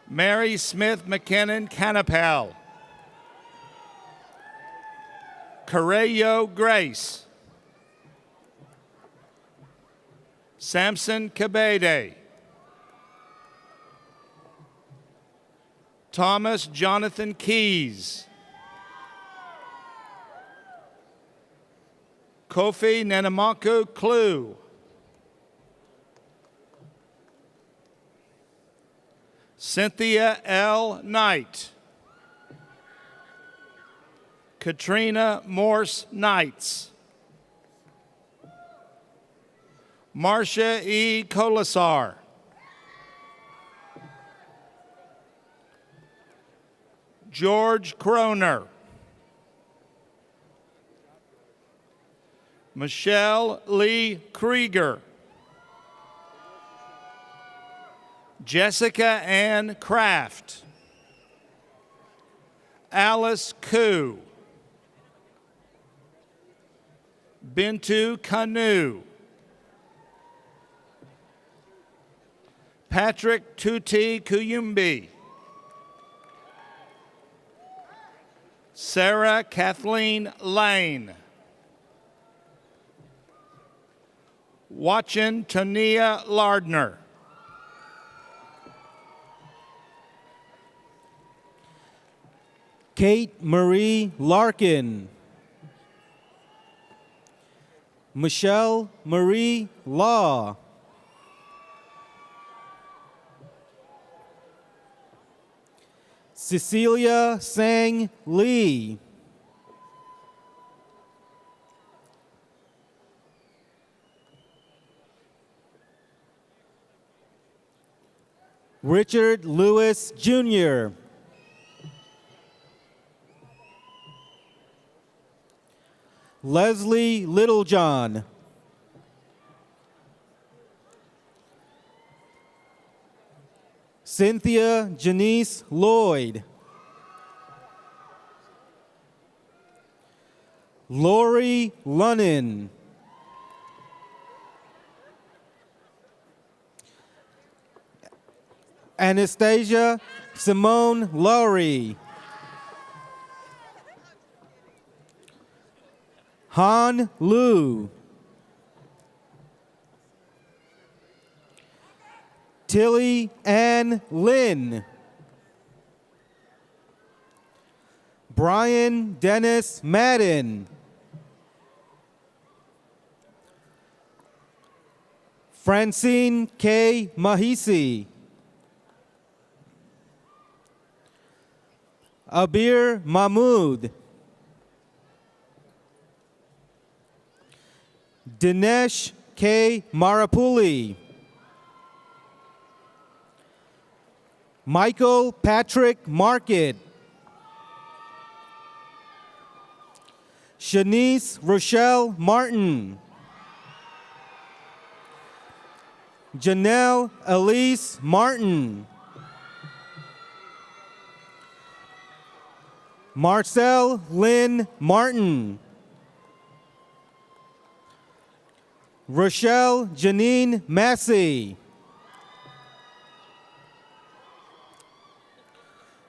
Mary Smith McKinnon Canapel. Carrillo Grace. Samson Cabede. Thomas Jonathan Keys. Kofi Nenamaku Clue. Cynthia L. Knight. Katrina Morse Knights. Marcia E. Colasar. George Croner. Michelle Lee Krieger. Jessica Ann Kraft. Alice Koo. Bintu Kanu. Patrick Tuti Kuyumbi. Sarah Kathleen Lane. Watchin Tania Lardner. Kate Marie Larkin. Michelle Marie Law. Cecilia Sang Lee. Richard Lewis Jr. Leslie Littlejohn. Cynthia Janice Lloyd. Lori Lunnan. Anastasia Simone Lowry. Han Lu. Tilly Ann Lynn. Brian Dennis Madden. Francine K. Mahisi. Abir Mahmood. Dinesh K. Marapuli. Michael Patrick Market. Shanice Rochelle Martin. Janelle Elise Martin. Marcel Lynn Martin. Rochelle Janine Massey.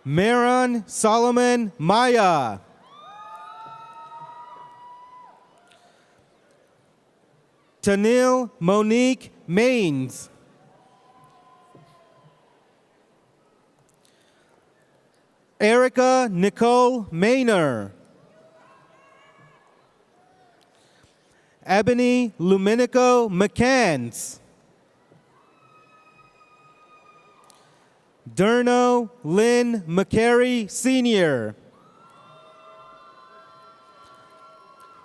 Maron Solomon Maya. Tanil Monique Maines. Erica Nicole Maynor. Ebony Luminico McCanns. Durno Lynn McCary Sr.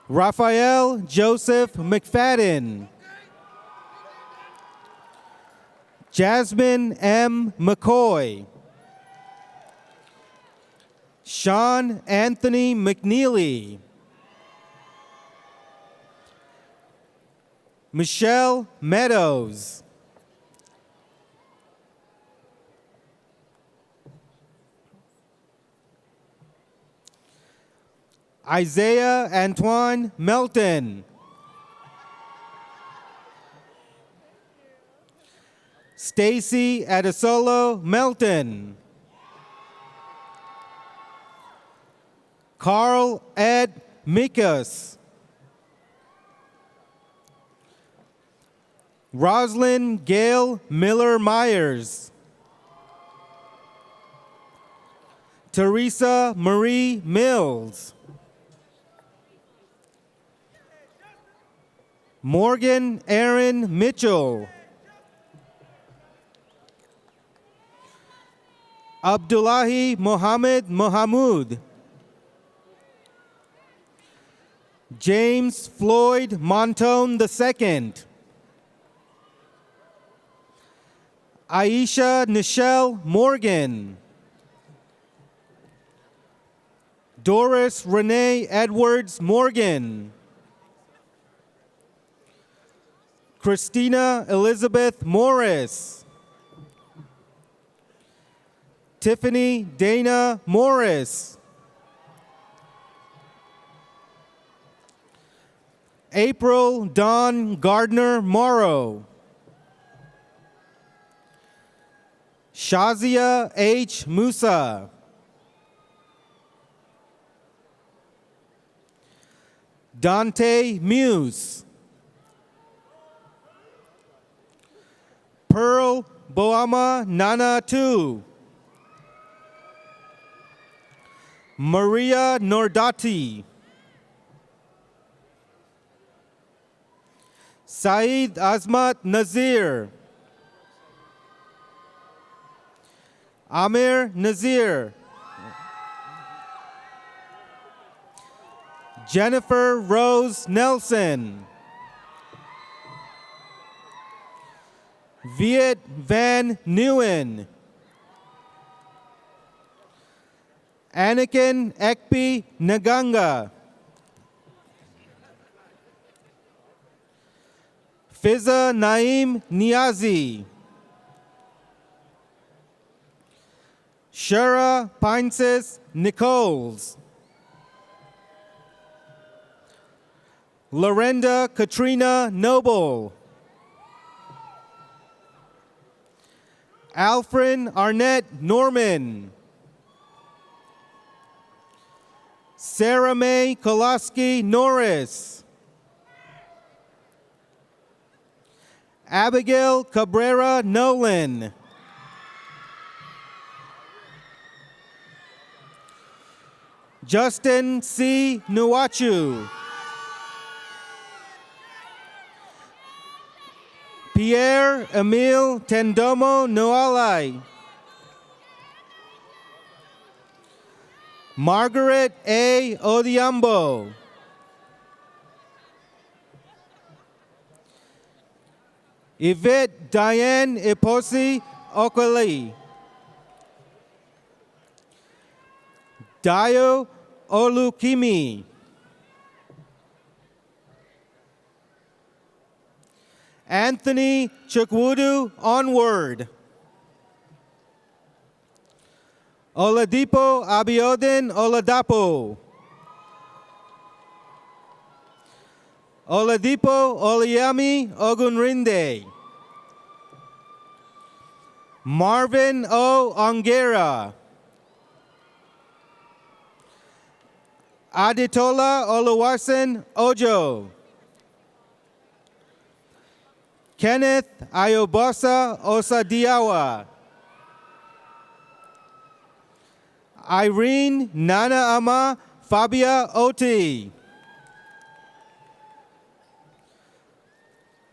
Raphael Joseph McFadden. Jasmine M. McCoy. Sean Anthony McNeely. Michelle Meadows. Isaiah Antoine Melton. Stacy Adesolo Melton. Carl Ed Mikas. Roslyn Gail Miller Myers. Teresa Marie Mills. Morgan Aaron Mitchell. Abdullahi Mohammed Mohamud. James Floyd Montone II. Aisha Nichelle Morgan. Doris Renee Edwards Morgan. Christina Elizabeth Morris. Tiffany Dana Morris. April Dawn Gardner Morrow. Shazia H. Musa. Dante Muse. Pearl Boama Nana Tu. Maria Nordati. Saeed Azmat Nazir. Amir Nazir. Jennifer Rose Nelson. Viet Van Nguyen. Anakin Ekpi Naganga. Fiza Naim Niazi. Shara Pinces Nichols. Lorenda Katrina Noble. Alfred Arnett Norman. Sarah Mae Koloski Norris. Abigail Cabrera Nolan. Justin C. Nuachu. Pierre Emile Tendomo Noalai. Margaret A. Odiambo. Yvette Diane Iposi Okoli. Dayo Olukimi. Anthony Chukwudu Onward. Oladipo Abiodun Oladapo. Oladipo Oliami Ogunrinde. Marvin O. Ongera. Aditola Oluwasen Ojo. Kenneth Ayobosa Osadiawa. Irene Nana Ama Fabia Oti.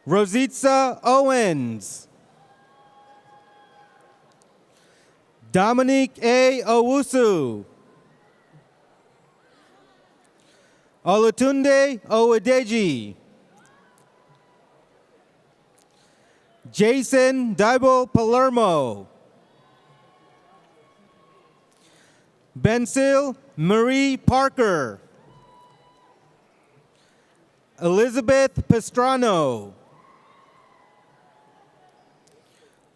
Rositza Owens. Dominique A. Owusu. Olutunde Owadeji. Jason Daibo Palermo. Bensil Marie Parker. Elizabeth Pastrano.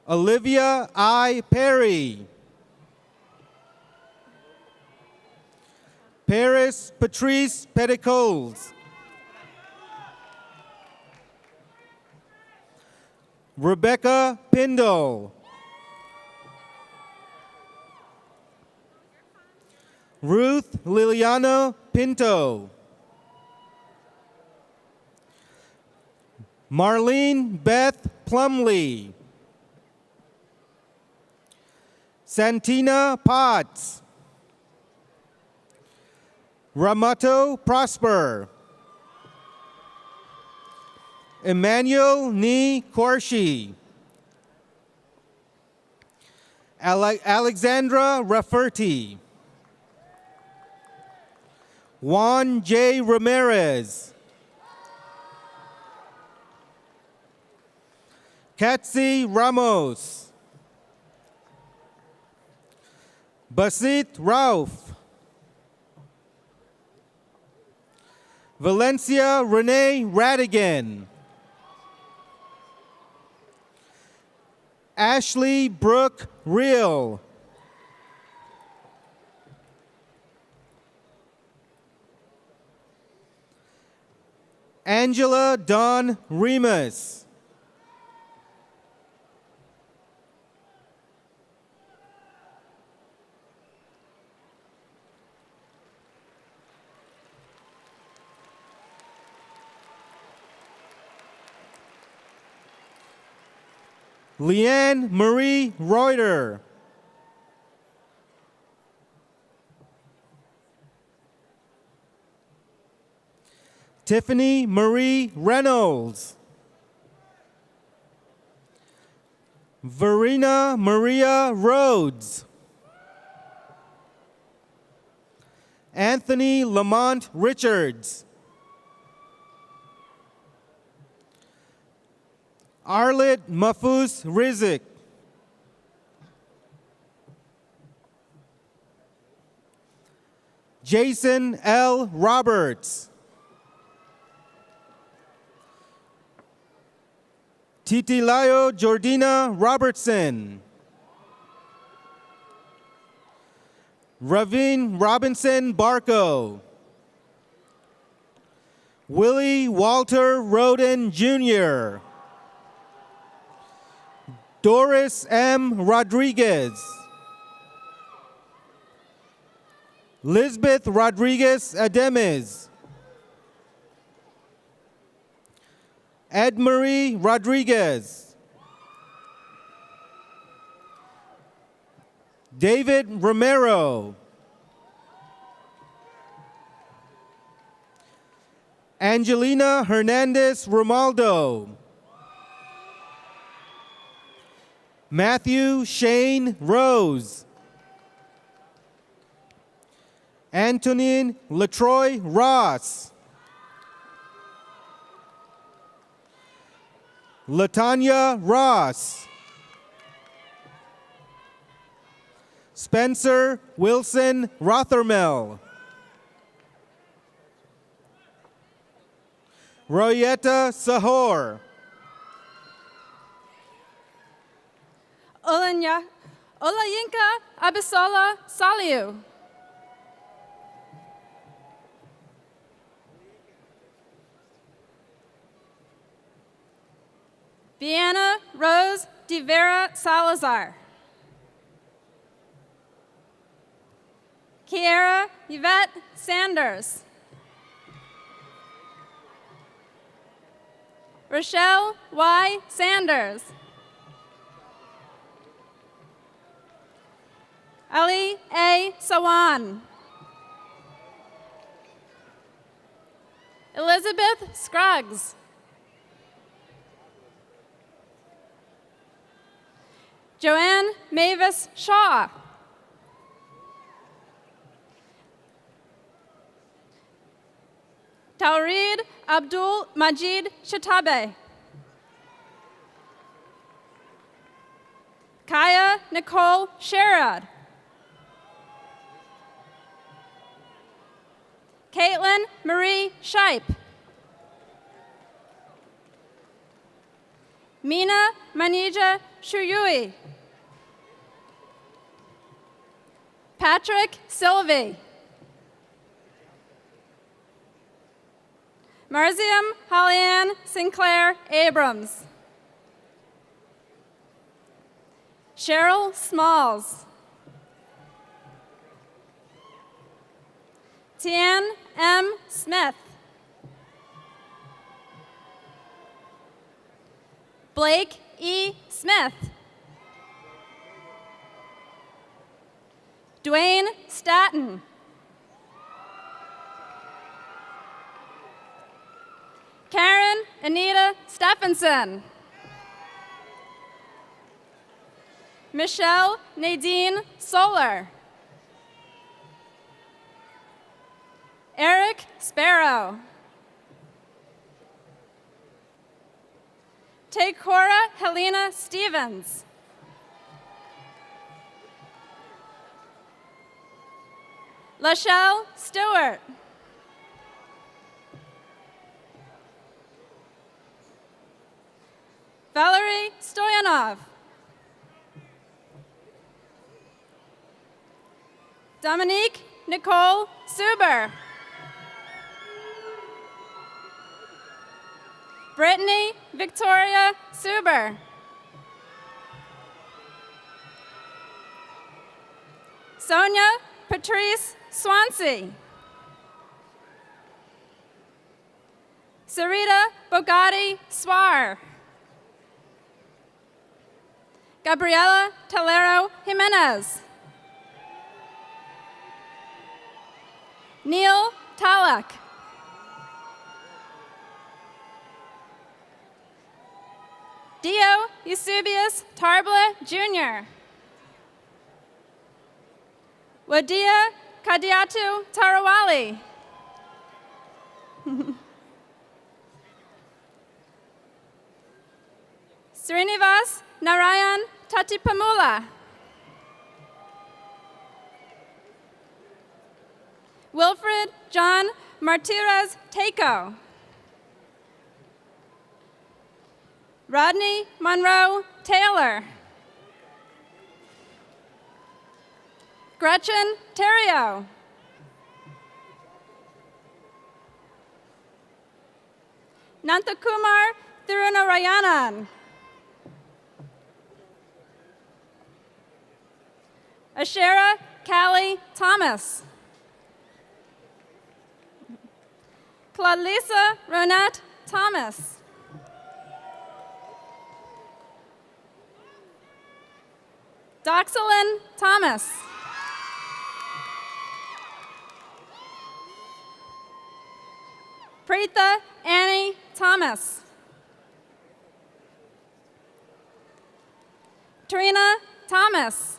Olivia I. Perry. Paris Patrice Petticoles. Rebecca Pindle. Ruth Liliana Pinto. Marlene Beth Plumley. Santina Potts. Ramato Prosper. Emmanuel Ni Korshi. Alexandra Rafferty. Juan J. Ramirez. Katsi Ramos. Basit Rauf. Valencia Renee Radigan. Ashley Brooke Real. Angela Dawn Remus. Leanne Marie Reuter. Tiffany Marie Reynolds. Verena Maria Rhodes. Anthony Lamont Richards. Arlet Mahfouz Rizik. Jason L. Roberts. Titilayo Jordina Robertson. Ravin Robinson Barco. Willie Walter Roden Jr. Doris M. Rodriguez. Lisbeth Rodriguez Ademes. Edmarie Rodriguez. David Romero. Angelina Hernandez Romaldo. Matthew Shane Rose. Antonin Latroy Ross. Latanya Ross. Spencer Wilson Rothermel. Royetta Sahor. Olayinka Abisola Saliu. Vienna Rose de Vera Salazar. Kiera Yvette Sanders. Rochelle Y. Sanders. Ali A. Sawan. Elizabeth Scruggs. Joanne Mavis Shaw. Taurid Abdul Majid Shatabe. Kaya Nicole Sherrod. Caitlin Marie Shipe. Mina Manija Shuyui. Patrick Sylvie. Marziam Holliann Sinclair Abrams. Cheryl Smalls. Tian M. Smith. Blake E. Smith. Dwayne Staton. Karen Anita Stephenson. Michelle Nadine Solar. Eric Sparrow. Takora Helena Stevens. Lachelle Stewart. Valerie Stoyanov. Dominique Nicole Suber. Brittany Victoria Suber. Sonia Patrice Swansea. Sarita Bogatti Swar. Gabriela Talero Jimenez. Neil Talak. Dio Eusebius Tarbla, Jr. Wadia Kadiatu Tarawali. Srinivas Narayan Tatipamula. Wilfred John Martirez Taco. Rodney Monroe Taylor. Gretchen Terrio. Nantakumar Thirunarayanan. Ashera Callie Thomas. Claudelisa Ronette Thomas. Doxalyn Thomas. Preetha Annie Thomas. Trina Thomas.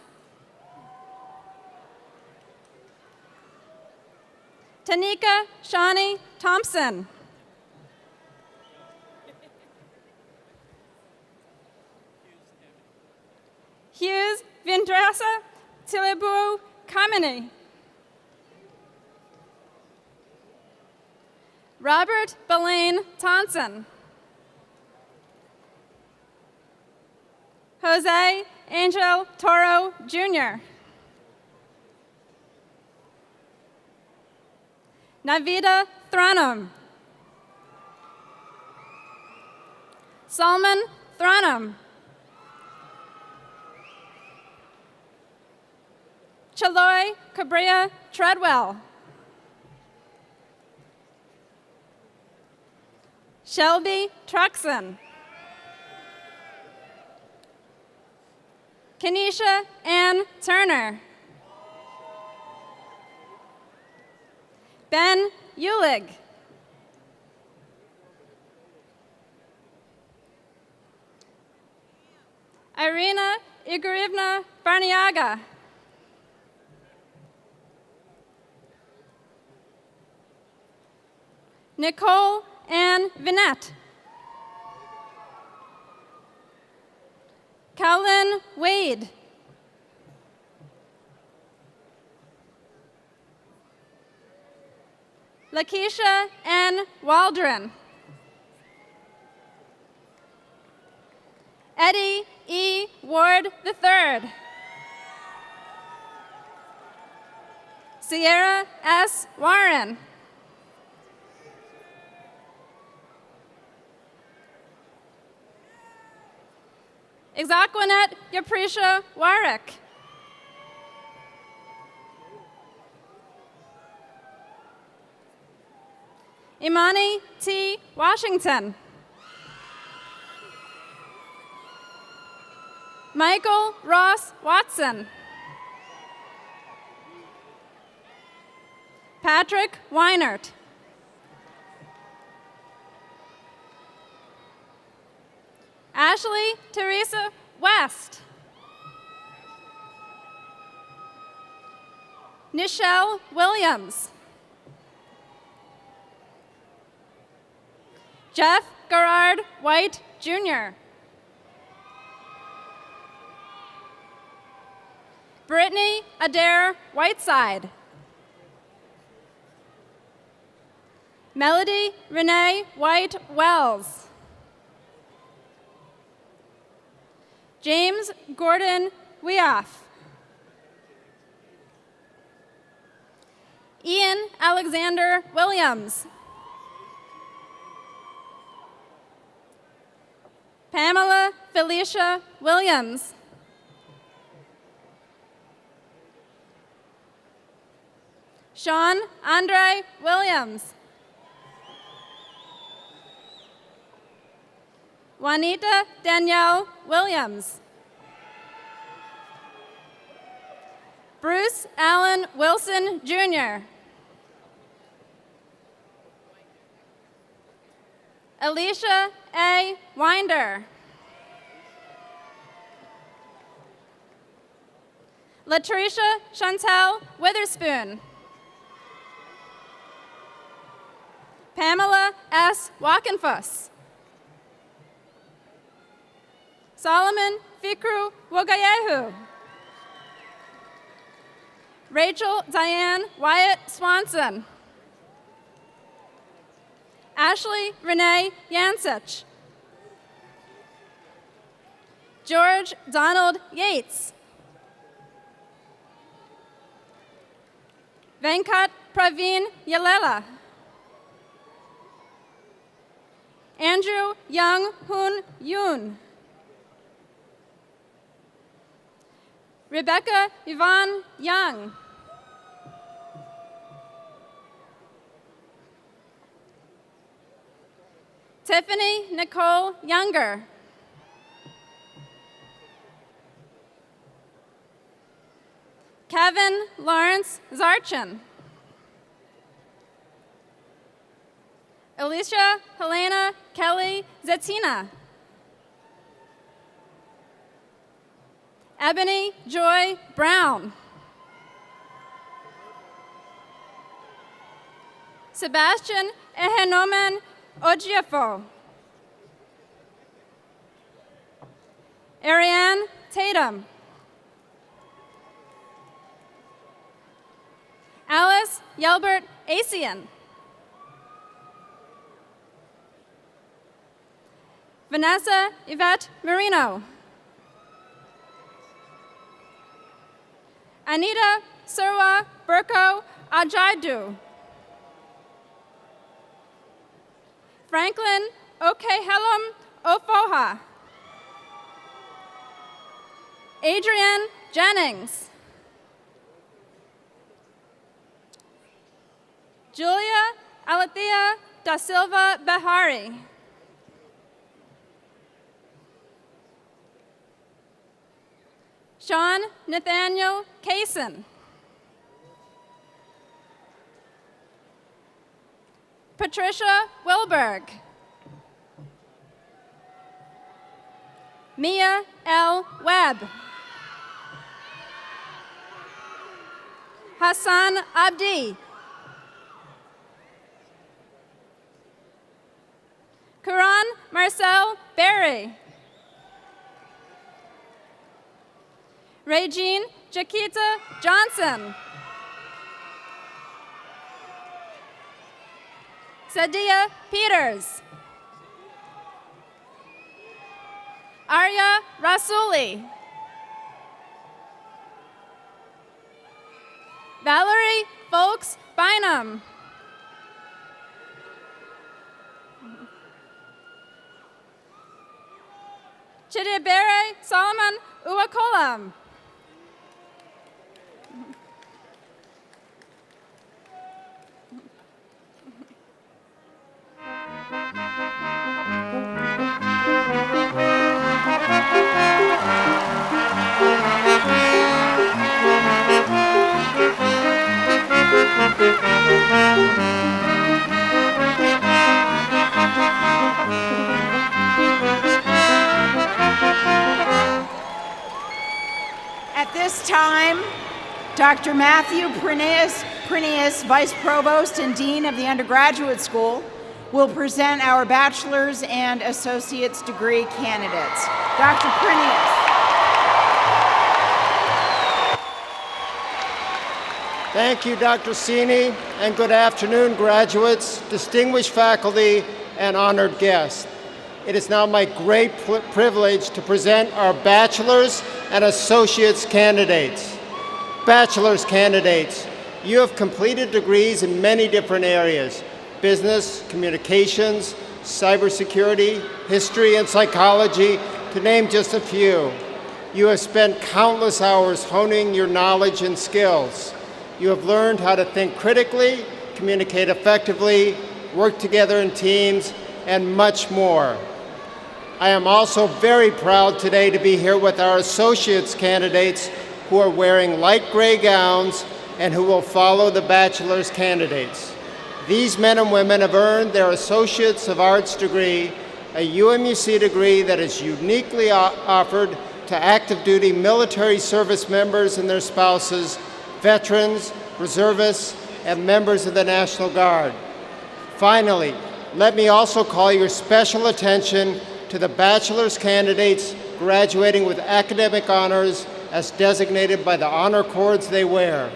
Tanika Shawnee Thompson. Hughes Vindrasa Tilibu Kamini. Robert Belaine Tonson. Jose Angel Toro, Jr. Navida Thranum. Salman Thranum. Chaloy Cabria Treadwell. Shelby Truxon. Kenesha Ann Turner. Ben Ulig. Irina Igorevna Barniaga. Nicole Ann Vinette. Colin Wade. Lakeisha N. Waldron. Eddie E. Ward III. Sierra S. Warren. Exaquinet Yapresha Warwick. Imani T. Washington. Michael Ross Watson. Patrick Weinert. Ashley Teresa West. Nichelle Williams. Jeff Gerard White, Jr. Brittany Adair Whiteside. Melody Renee White Wells. James Gordon Weoff. Ian Alexander Williams. Pamela Felicia Williams. Sean Andre Williams. Juanita Danielle Williams. Bruce Allen Wilson, Jr. Alicia A. Winder. Latricia Chantel Witherspoon. Pamela S. Walkenfuss. Solomon Fikru Wogayehu. Rachel Diane Wyatt Swanson. Ashley Renee Yancich. George Donald Yates. Venkat Praveen Yalela. Andrew Young Hoon Yoon. Rebecca Yvonne Young. Tiffany Nicole Younger. Kevin Lawrence Zarchin. Alicia Helena Kelly Zetina. Ebony Joy Brown. Sebastian Ehenomen Ojiefo. Ariane Tatum. Alice Yelbert Asian. Vanessa Yvette Marino. Anita Surwa Burko Ajaidu. Franklin Okehelum Ofoha. Adrienne Jennings. Julia Alethea da Silva Behari. Sean Nathaniel Kaysen. Patricia Wilberg. Mia L. Webb. Hassan Abdi. Karan Marcel Berry. Regine Jaquita Johnson. Sadia Peters. Arya Rasuli. Valerie Folks Bynum. Chidibere Solomon Uwakolam. At this time, Dr. Matthew Prineus, Vice Provost and Dean of the Undergraduate School, will present our bachelor's and associate's degree candidates. Dr. Prineus. Thank you, Dr. Sini, and good afternoon, graduates, distinguished faculty, and honored guests. It is now my great privilege to present our bachelor's and associate's candidates. Bachelor's candidates, you have completed degrees in many different areas: business, communications, cybersecurity, history, and psychology, to name just a few. You have spent countless hours honing your knowledge and skills. You have learned how to think critically, communicate effectively, work together in teams, and much more. I am also very proud today to be here with our associates candidates who are wearing light gray gowns and who will follow the bachelor's candidates. These men and women have earned their Associates of Arts degree, a UMUC degree that is uniquely offered to active duty military service members and their spouses, veterans, reservists, and members of the National Guard. Finally, let me also call your special attention to the bachelor's candidates graduating with academic honors as designated by the honor cords they wear.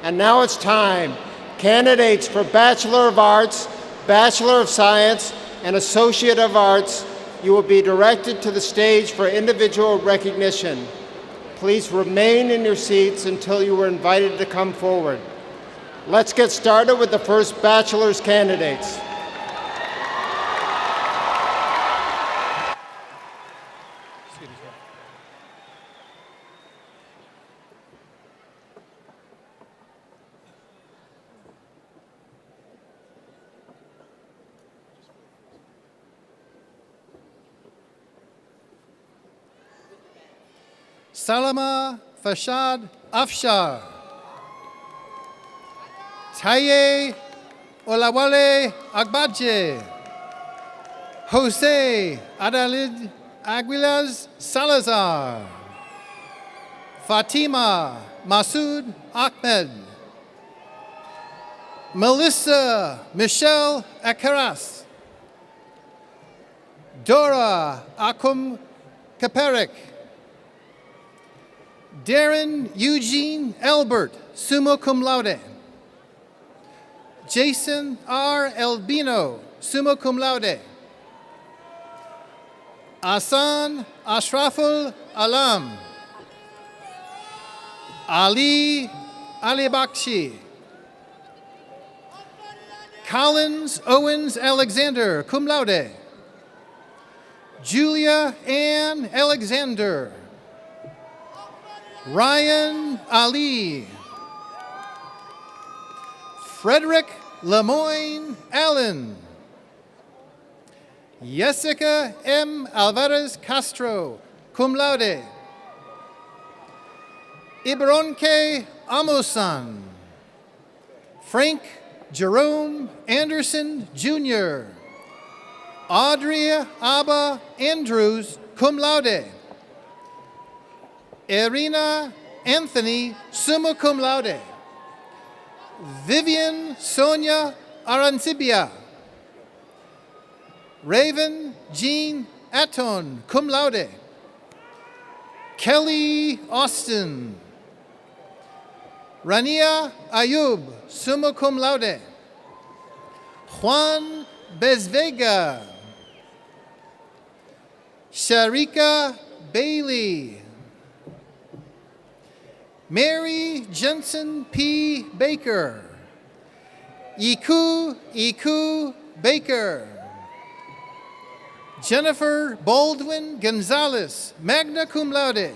And now it's time. Candidates for Bachelor of Arts, Bachelor of Science, and Associate of Arts, you will be directed to the stage for individual recognition. Please remain in your seats until you are invited to come forward. Let's get started with the first bachelor's candidates. Salama Fashad Afshar. Taye Olawale Agbaje. Jose Adalid Aguilas Salazar. Fatima Masood Ahmed. Melissa Michelle Akaras. Dora Akum Kaperik. Darren Eugene Elbert, summa cum laude. Jason R. Albino, summa cum laude. Asan Ashraful Alam. Ali Alibakshi. Collins Owens Alexander, cum laude. Julia Ann Alexander. Ryan Ali. Frederick Lemoyne Allen. Jessica M. Alvarez Castro, cum laude. Ibronke Amosan. Frank Jerome Anderson, Jr. Audrey Abba Andrews, cum laude. Irina Anthony, summa cum laude. Vivian Sonia Arancibia. Raven Jean Aton, cum laude. Kelly Austin. Rania Ayub, summa cum laude. Juan Bezvega. Sharika Bailey. Mary Jensen P. Baker. Iku Baker. Jennifer Baldwin Gonzalez, magna cum laude.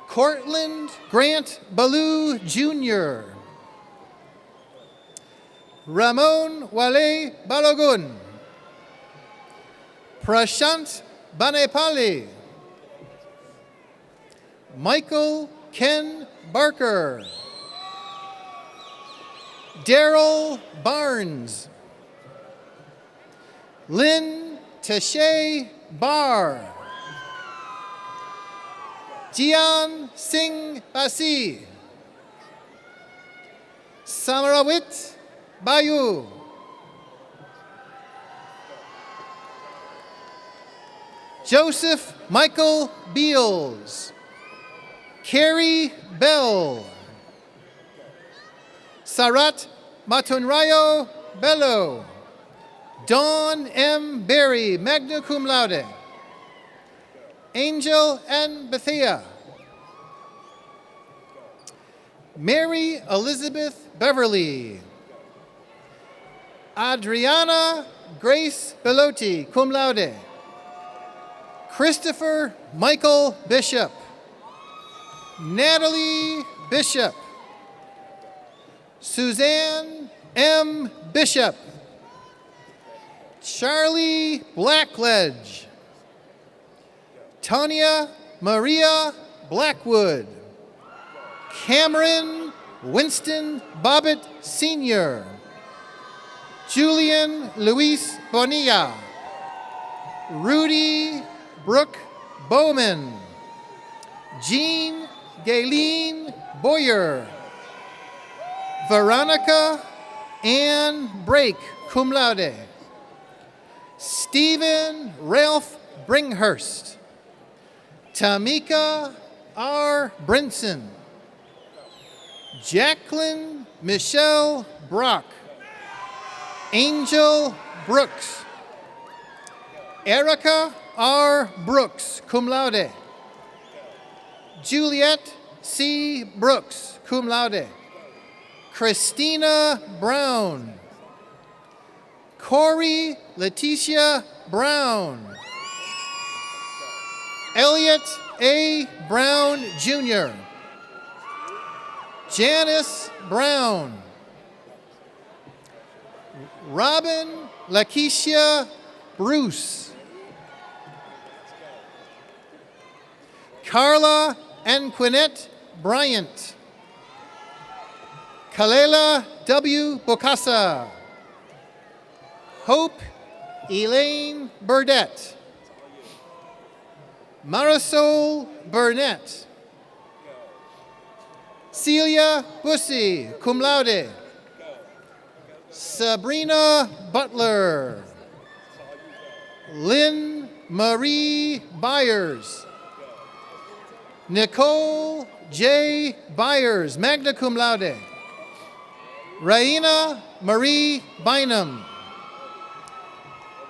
Cortland Grant Ballou, Jr. Ramon Wale Balogun. Prashant Banepali. Michael Ken Barker. Daryl Barnes. Lynn Teshay Barr. Jian Singh Basi. Samarawit Bayu. Joseph Michael Beals. Carrie Bell. Sarat Matunrayo Bello. Dawn M. Berry, magna cum laude. Angel N. Bethea. Mary Elizabeth Beverly. Adriana Grace Bellotti, cum laude. Christopher Michael Bishop. Natalie Bishop. Suzanne M. Bishop. Charlie Blackledge. Tanya Maria Blackwood. Cameron Winston Bobbitt Sr. Julian Luis Bonilla. Rudy Brooke Bowman. Jean Gayleen Boyer. Veronica Ann Brake, cum laude. Stephen Ralph Bringhurst. Tamika R. Brinson. Jacqueline Michelle Brock. Angel Brooks. Erica R. Brooks, cum laude. Juliet C. Brooks, cum laude. Christina Brown. Corey Leticia Brown. Elliot A. Brown, Jr. Janice Brown. Robin Lakeisha Bruce. Carla Anquinette Bryant. Kalela W. Bokassa. Hope Elaine Burdette. Marisol Burnett. Celia Bussy, cum laude. Sabrina Butler. Lynn Marie Byers. Nicole J. Byers, magna cum laude. Raina Marie Bynum.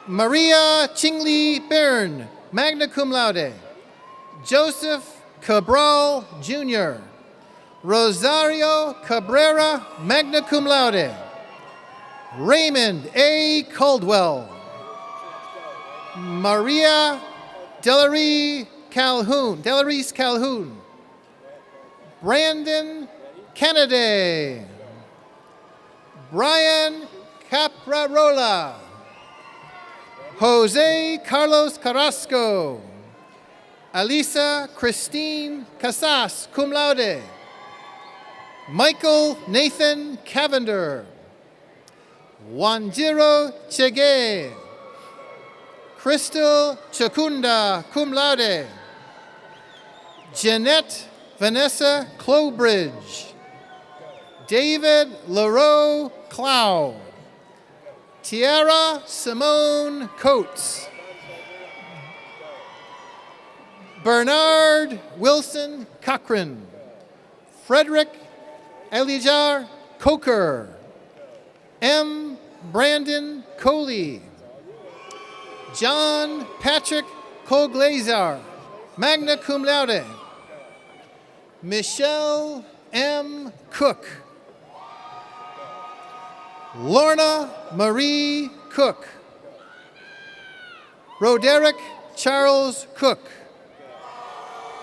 Maria Chingley Byrne, magna cum laude. Joseph Cabral, Jr. Rosario Cabrera, magna cum laude. Raymond A. Caldwell. Maria Delarie Calhoun. Brandon Kennedy. Brian Caprarola. Jose Carlos Carrasco. Alisa Christine Casas, cum laude. Michael Nathan Cavender. Wanjiro Chege. Crystal Chakunda, cum laude. Jeanette Vanessa Clobridge. David Leroux Clow. Tiara Simone Coates. Bernard Wilson Cochran. Frederick Elijah Coker. M. Brandon Coley. John Patrick Colglazar, magna cum laude. Michelle M. Cook. Lorna Marie Cook. Roderick Charles Cook.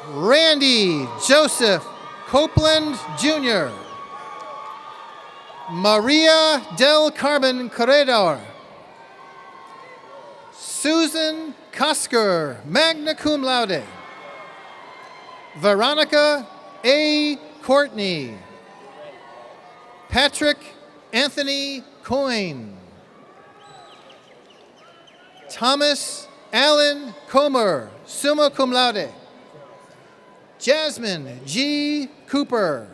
Randy Joseph Copeland, Jr. Maria del Carmen Corredor. Susan Kosker, magna cum laude. Veronica A. Courtney. Patrick Anthony Coyne. Thomas Allen Comer, summa cum laude. Jasmine G. Cooper.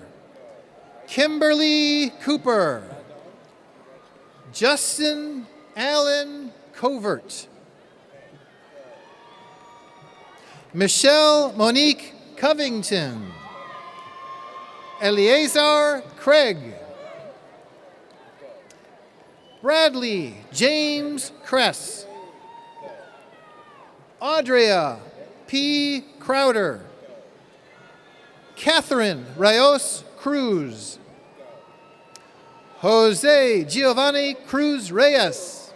Kimberly Cooper. Justin Allen Covert. Michelle Monique Covington. Eleazar Craig. Bradley James Kress. Audrea P. Crowder. Catherine Rios Cruz. Jose Giovanni Cruz Reyes.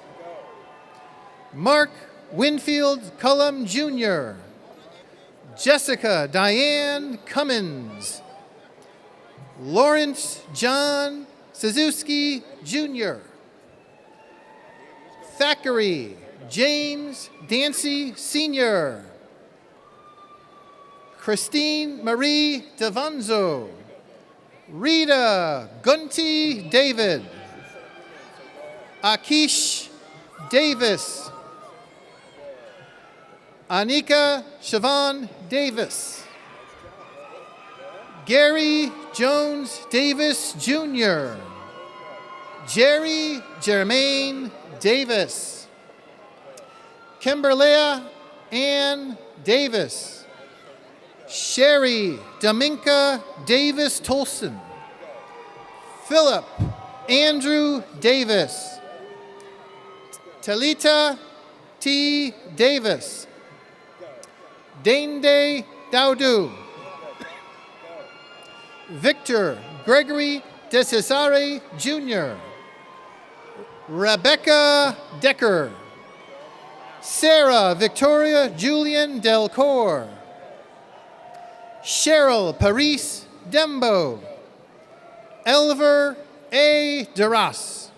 Mark Winfield Cullum Jr. Jessica Diane Cummins. Lawrence John Suzuki Jr. Thackeray James Dancy Sr. Christine Marie Devanzo. Rita Gunty David. Akish Davis. Anika Siobhan Davis. Gary Jones Davis Jr., Jerry Jermaine Davis, Kimberlea Ann Davis, Sherry Dominka Davis Tolson, Philip Andrew Davis, Talita T. Davis, Dande Daudu, Victor Gregory DeCesare Jr., Rebecca Decker, Sarah Victoria Julian Delcor, Cheryl Paris Dembo, Elver A. Duras,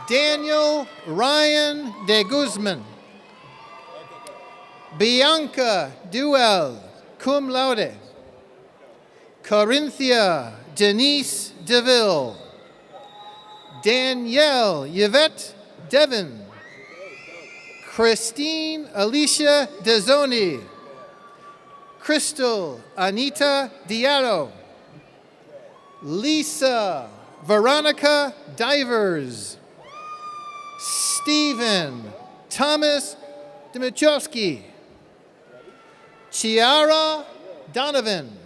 Daniel Ryan de Guzman, Bianca Duell, cum laude, Corinthia Denise DeVille, Danielle Yvette Devon, Christine Alicia Dezzoni, Crystal Anita Diallo, Lisa Veronica Divers, Stephen Thomas Dimitrowski, Chiara Donovan,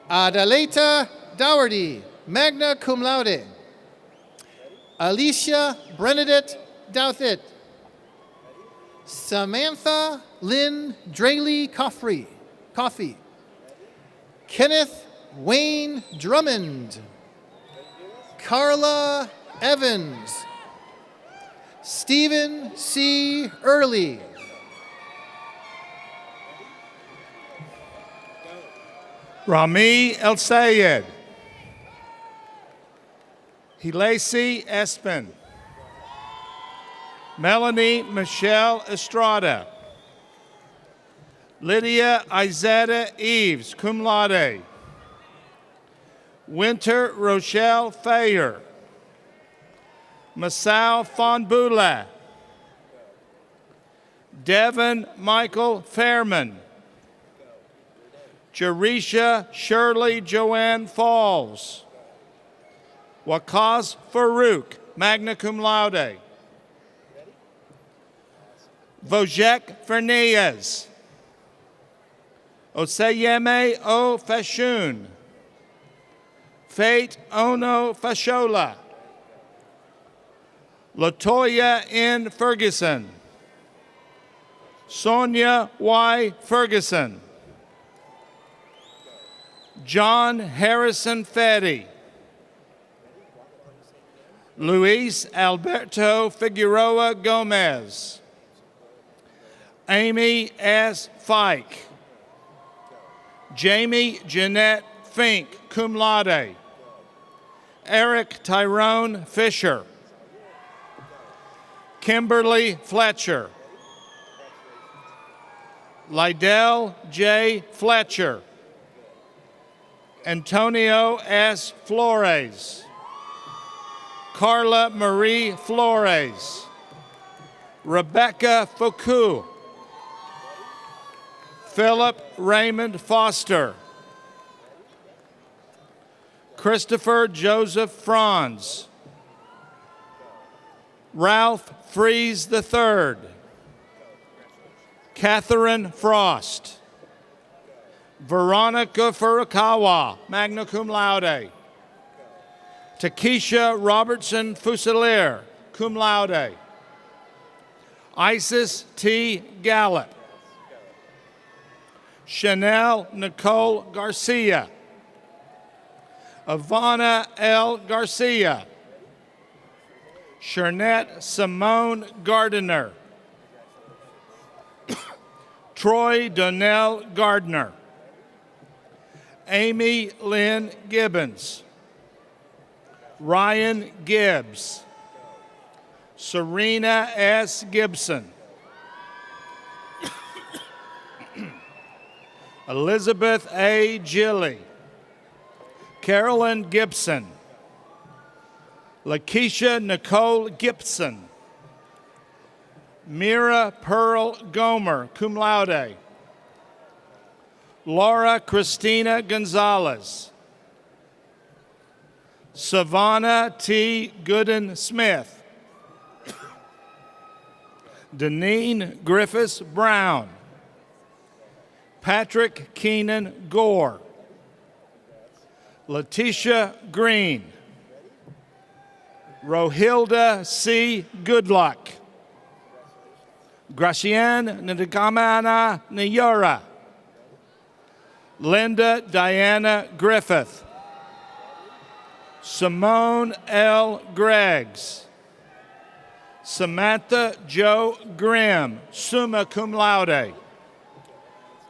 Adaleta Dougherty, magna cum laude, Alicia Bernadette Douthit, Samantha Lynn Draley Coffey, Kenneth Wayne Drummond, Carla Evans, Stephen C. Early, Rami El Sayed, Hilasi Espen, Melanie Michelle Estrada, Lydia Izetta Eves, cum laude, Winter Rochelle Thayer, Masao Fonbula, Devin Michael Fairman, Jerisha Shirley Joanne Falls, Wakaz Farouk, magna cum laude, Vojek Fernandez, Oseyeme O Fashun, Fate Ono Fashola, Latoya N. Ferguson, Sonia Y. Ferguson, John Harrison Fetty, Luis Alberto Figueroa Gomez, Amy S. Fike, Jamie Jeanette Fink, cum laude, Eric Tyrone Fisher, Kimberly Fletcher, Lydell J. Fletcher, Antonio S. Flores, Carla Marie Flores, Rebecca Foucault, Philip Raymond Foster, Christopher Joseph Franz, Ralph Fries III, Catherine Frost, Veronica Furukawa, magna cum laude, Takesha Robertson Fusilier, cum laude, Isis T. Gallup, Chanel Nicole Garcia, Ivana L. Garcia, Shernette Simone Gardiner, Troy Donnell Gardner, Amy Lynn Gibbons, Ryan Gibbs, Serena S. Gibson, Elizabeth A. Gilly, Carolyn Gibson, Lakeisha Nicole Gibson, Mira Pearl Gomer, cum laude, Laura Christina Gonzalez. Savannah T. Gooden Smith. Deneen Griffiths Brown. Patrick Keenan Gore. Letitia Green. Rohilda C. Goodluck. Gracian Ndegamana Nyora. Linda Diana Griffith. Simone L. Greggs. Samantha Jo Grimm, summa cum laude.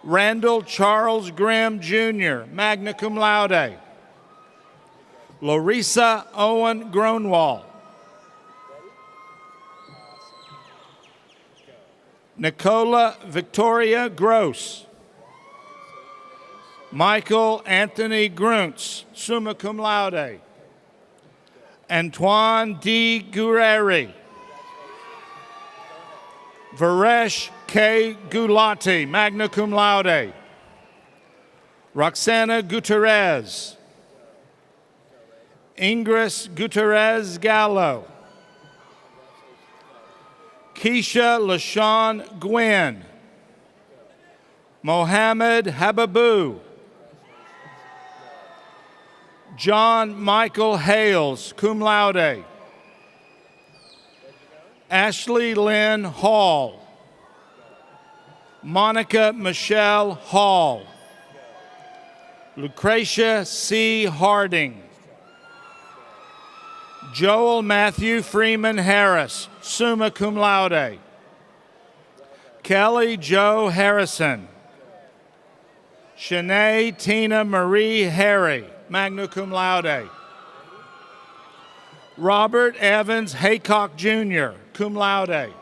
Randall Charles Grimm, Jr., magna cum laude. Larissa Owen Gronwall. Nicola Victoria Gross. Michael Anthony Gruntz, summa cum laude. Antoine D. Guerreri. Varesh K. Gulati, magna cum laude. Roxana Gutierrez. Ingris Gutierrez Gallo. Keisha LaShawn Gwynn. Mohammed Hababu. John Michael Hales, cum laude. Ashley Lynn Hall. Monica Michelle Hall. Lucretia C. Harding. Joel Matthew Freeman Harris, summa cum laude. Kelly Joe Harrison. Shanae Tina Marie Harry, magna cum laude. Robert Evans Haycock Jr., cum laude.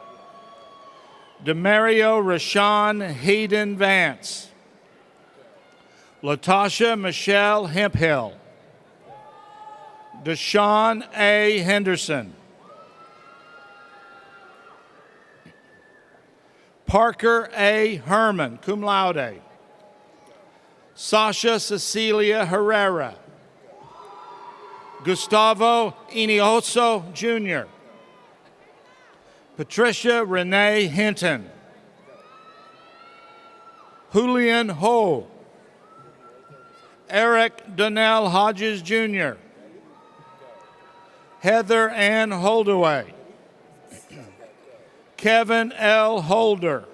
Demario Rashawn Hayden Vance. Latasha Michelle Hemphill. Deshaun A. Henderson. Parker A. Herman, cum laude. Sasha Cecilia Herrera. Gustavo Inioso Jr. Patricia Renee Hinton. Julian Ho. Eric Donnell Hodges Jr. Heather Ann Holdaway. Kevin L. Holder.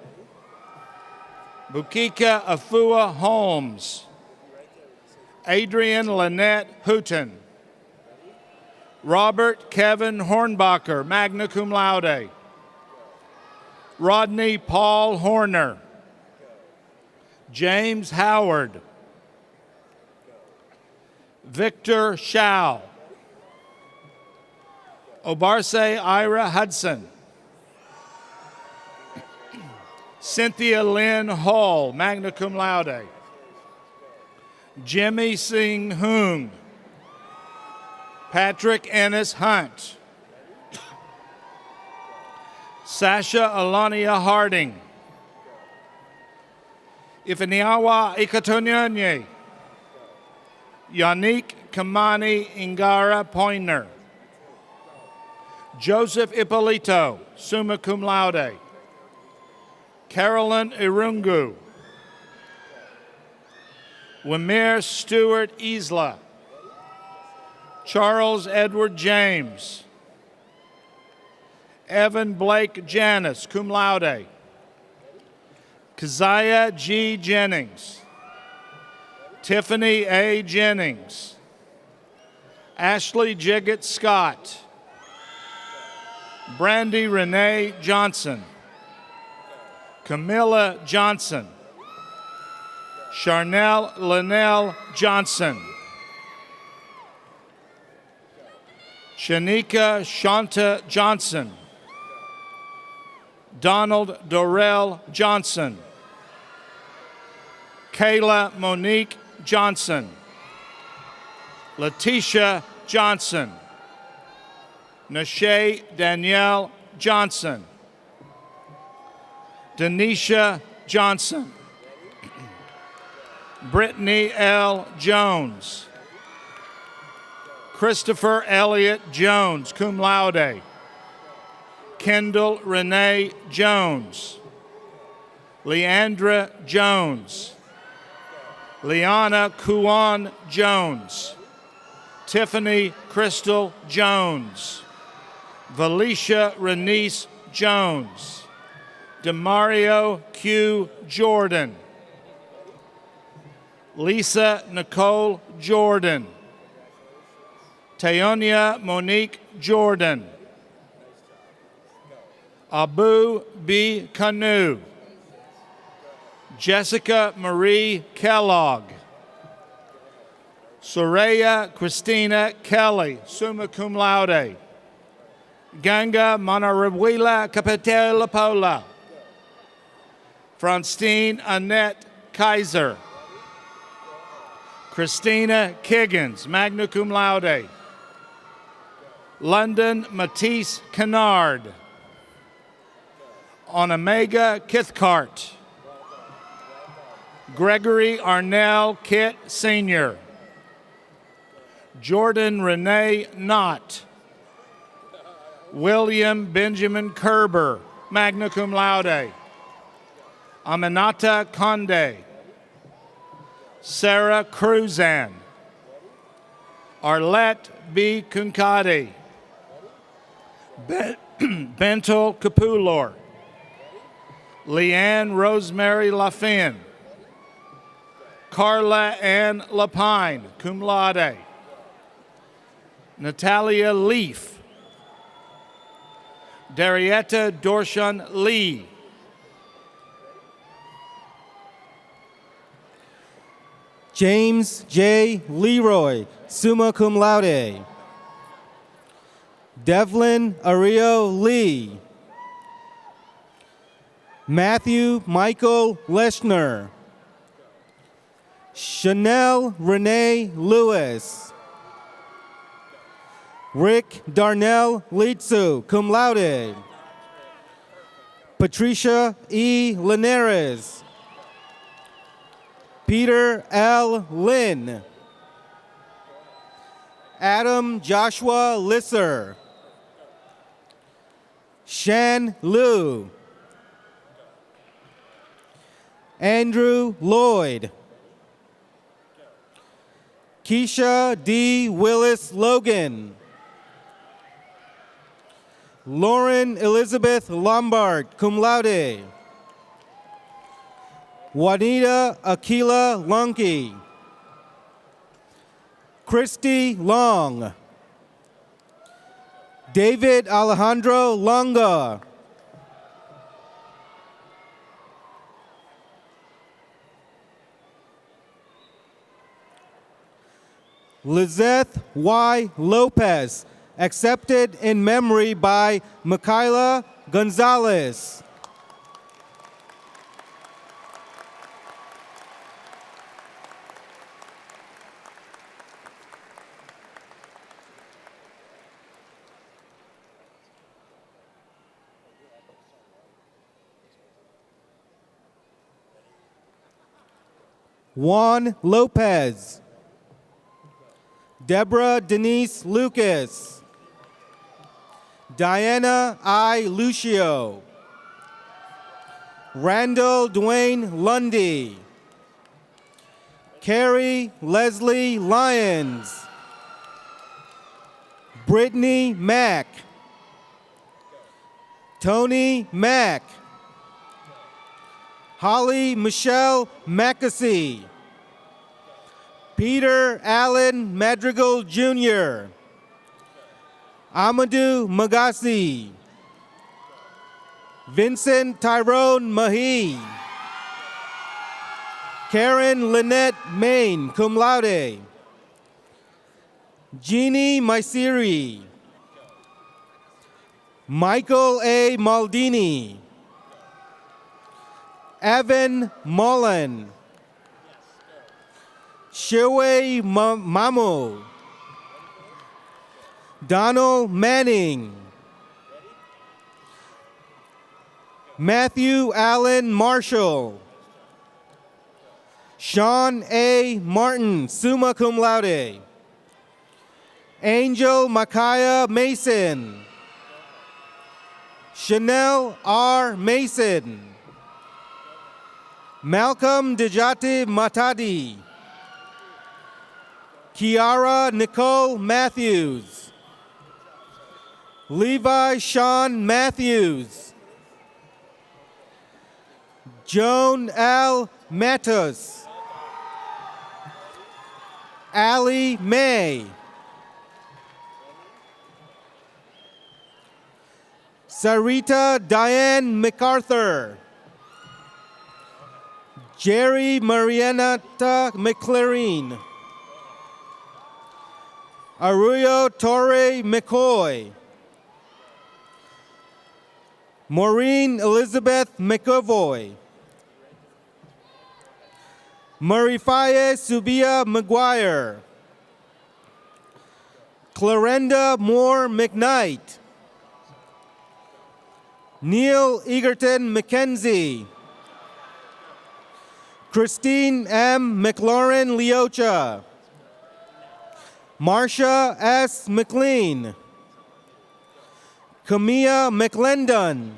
Bukika Afua Holmes. Adrian Lynette Houghton. Robert Kevin Hornbacher, magna cum laude. Rodney Paul Horner. James Howard. Victor Shao. Obarse Ira Hudson. Cynthia Lynn Hall, magna cum laude. Jimmy Singh Hoong. Patrick Ennis Hunt. Sasha Alania Harding. Ifaniawa Ikatonyonye. Yannick Kamani Ingara Poiner. Joseph Ippolito, summa cum laude. Carolyn Irungu. Wamir Stewart Isla. Charles Edward James. Evan Blake Janis, cum laude. Keziah G. Jennings. Tiffany A. Jennings. Ashley Jiggett Scott. Brandy Renee Johnson. Camilla Johnson. Charnel Linnell Johnson. Shanika Shanta Johnson. Donald Dorell Johnson. Kayla Monique Johnson. Letitia Johnson. Nashay Danielle Johnson. Denisha Johnson. Brittany L. Jones. Christopher Elliott Jones, cum laude. Kendall Renee Jones. Leandra Jones. Liana Kuan Jones. Tiffany Crystal Jones. Valicia Renice Jones. Demario Q. Jordan. Lisa Nicole Jordan. Tayonia Monique Jordan. Abu B. Kanu. Jessica Marie Kellogg. Soraya Christina Kelly, summa cum laude. Ganga Manarabuela Capitel Paula. Francine Annette Kaiser. Christina Kiggins, magna cum laude. London Matisse Kennard. Onamega Kithcart. Gregory Arnell Kitt Sr. Jordan Renee Knott. William Benjamin Kerber, magna cum laude. Aminata Conde. Sarah Cruzan. Arlette B. Kunkade. Bento Kapulor. Leanne Rosemary Lafin. Carla Ann Lapine, cum laude. Natalia Leaf. Darietta Dorshan Lee. James J. Leroy, summa cum laude. Devlin Ario Lee. Matthew Michael Leschner. Chanel Renee Lewis. Rick Darnell Litsu, cum laude. Patricia E. Linares. Peter L. Lynn. Adam Joshua Lisser. Shan Liu. Andrew Lloyd. Keisha D. Willis Logan. Lauren Elizabeth Lombard, cum laude. Juanita Aquila Lunky. Christy Long. David Alejandro Longa. Lizeth Y. Lopez, accepted in memory by Michaela Gonzalez. Juan Lopez. Deborah Denise Lucas. Diana I. Lucio. Randall Dwayne Lundy. Carrie Leslie Lyons. Brittany Mack. Tony Mack. Holly Michelle Mackesy. Peter Allen Madrigal Jr. Amadou Magasi. Vincent Tyrone Mahi. Karen Lynette Main, cum laude. Jeannie Maisiri. Michael A. Maldini. Evan Mullen. Shirway Mamu. Donald Manning. Matthew Allen Marshall. Sean A. Martin, summa cum laude. Angel Micaiah Mason. Chanel R. Mason. Malcolm Dejati Matadi. Kiara Nicole Matthews. Levi Sean Matthews. Joan L. Matos. Allie May. Sarita Diane MacArthur. Jerry Marianata McClarine. Arroyo Torre McCoy. Maureen Elizabeth McEvoy. Marifaye Subia McGuire. Clarenda Moore McKnight. Neil Egerton McKenzie. Christine M. McLaurin Leocha. Marsha S. McLean. Camilla McLendon.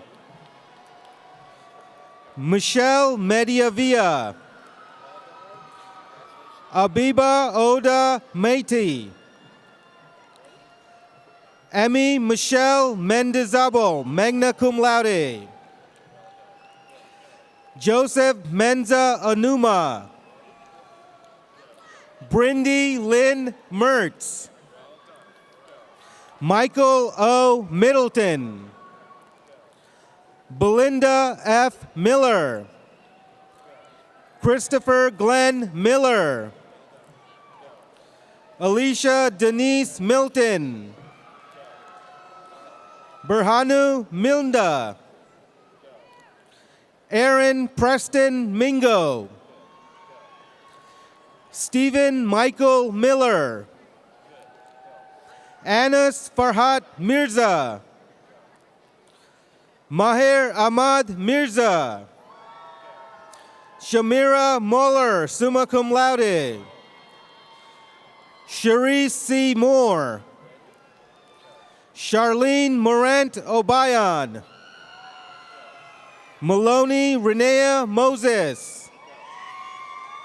Michelle Mediavia. Abiba Oda Meiti. Emmy Michelle Mendizabal, magna cum laude. Joseph Menza Anuma. Brindy Lynn Mertz. Michael O. Middleton. Belinda F. Miller. Christopher Glenn Miller. Alicia Denise Milton. Berhanu Milda. Aaron Preston Mingo. Stephen Michael Miller. Anas Farhat Mirza. Maher Ahmad Mirza. Shamira Moller, summa cum laude. Cherise C. Moore. Charlene Morant Obayan. Maloney Renea Moses.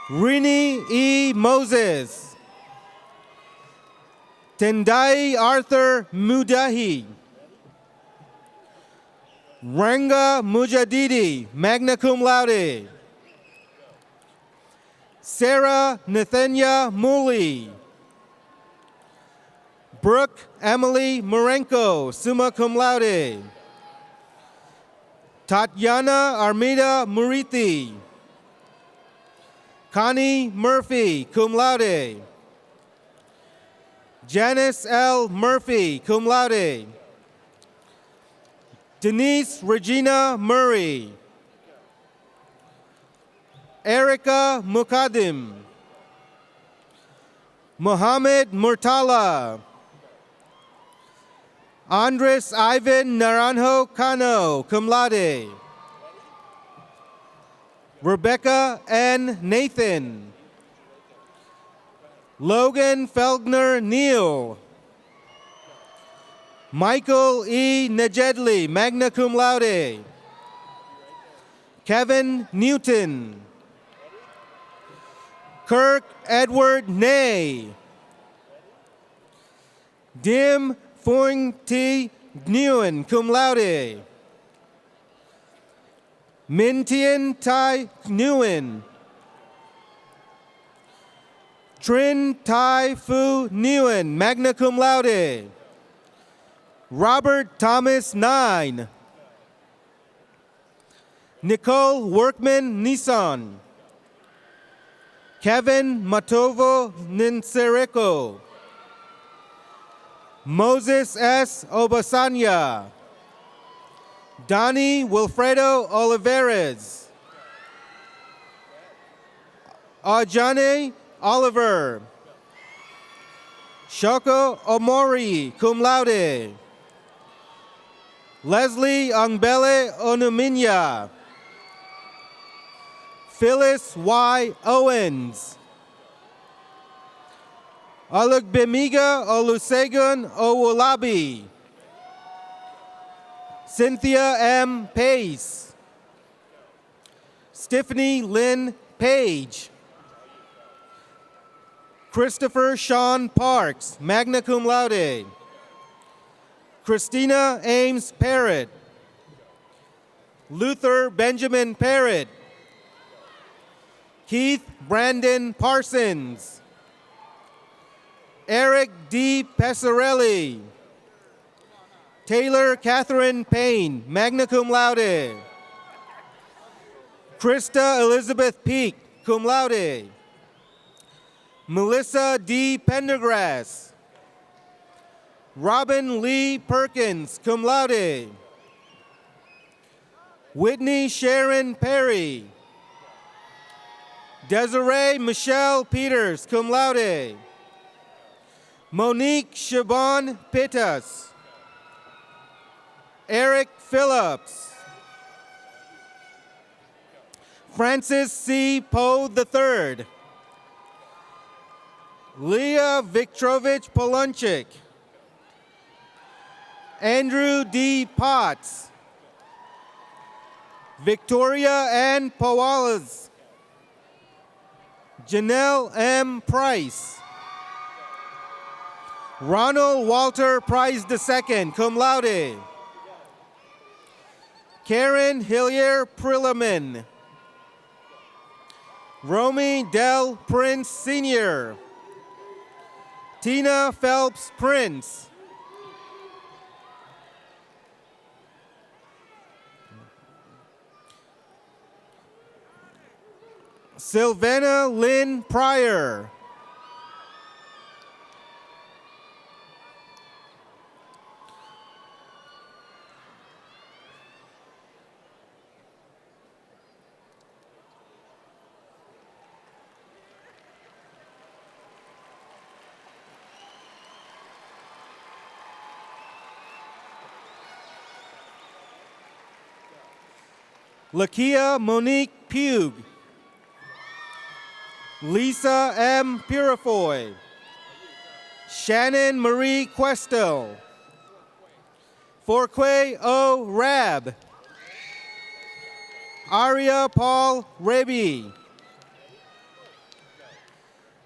Rini E. Moses. Tendai Arthur Mudahi. Ranga Mujadidi, magna cum laude. Sarah Nathania Muli. Brooke Emily Marenko, summa cum laude. Tatiana Armida Murithi. Connie Murphy, cum laude. Janice L. Murphy, cum laude. Denise Regina Murray. Erica Mukadim. Mohammed Murtala. Andres Ivan Naranjo Cano, cum laude. Rebecca N. Nathan. Logan Felgner Neal. Michael E. Nejedli, magna cum laude. Kevin Newton. Kirk Edward Ney. Dim Foing T. Nguyen, cum laude. Min Tien Tai Nguyen. Trin Tai Fu Nguyen, magna cum laude. Robert Thomas Nine. Nicole Workman Nissan. Kevin Matovo Ninsereko. Moses S. Obasanya. Donnie Wilfredo Olivares. Ajane Oliver. Shoko Omori, cum laude. Leslie Angbele Onuminya. Phyllis Y. Owens. Olugbemiga Olusegun Owolabi. Cynthia M. Pace. Stephanie Lynn Page. Christopher Sean Parks, magna cum laude. Christina Ames Parrott. Luther Benjamin Parrott. Keith Brandon Parsons. Eric D. Pesarelli. Taylor Catherine Payne, magna cum laude. Krista Elizabeth Peak, cum laude. Melissa D. Pendergrass. Robin Lee Perkins, cum laude. Whitney Sharon Perry. Desiree Michelle Peters, cum laude. Monique Siobhan Pittas. Eric Phillips. Francis C. Poe III. Leah Victorovich Polunchik. Andrew D. Potts. Victoria Ann Powales. Janelle M. Price. Ronald Walter Price II, cum laude. Karen Hillier Prilliman. Romy Del Prince Sr. Tina Phelps Prince. Sylvana Lynn Pryor. Lakia Monique Pugh. Lisa M. Purifoy. Shannon Marie Questel. Forquay O. Rab. Aria Paul Raby.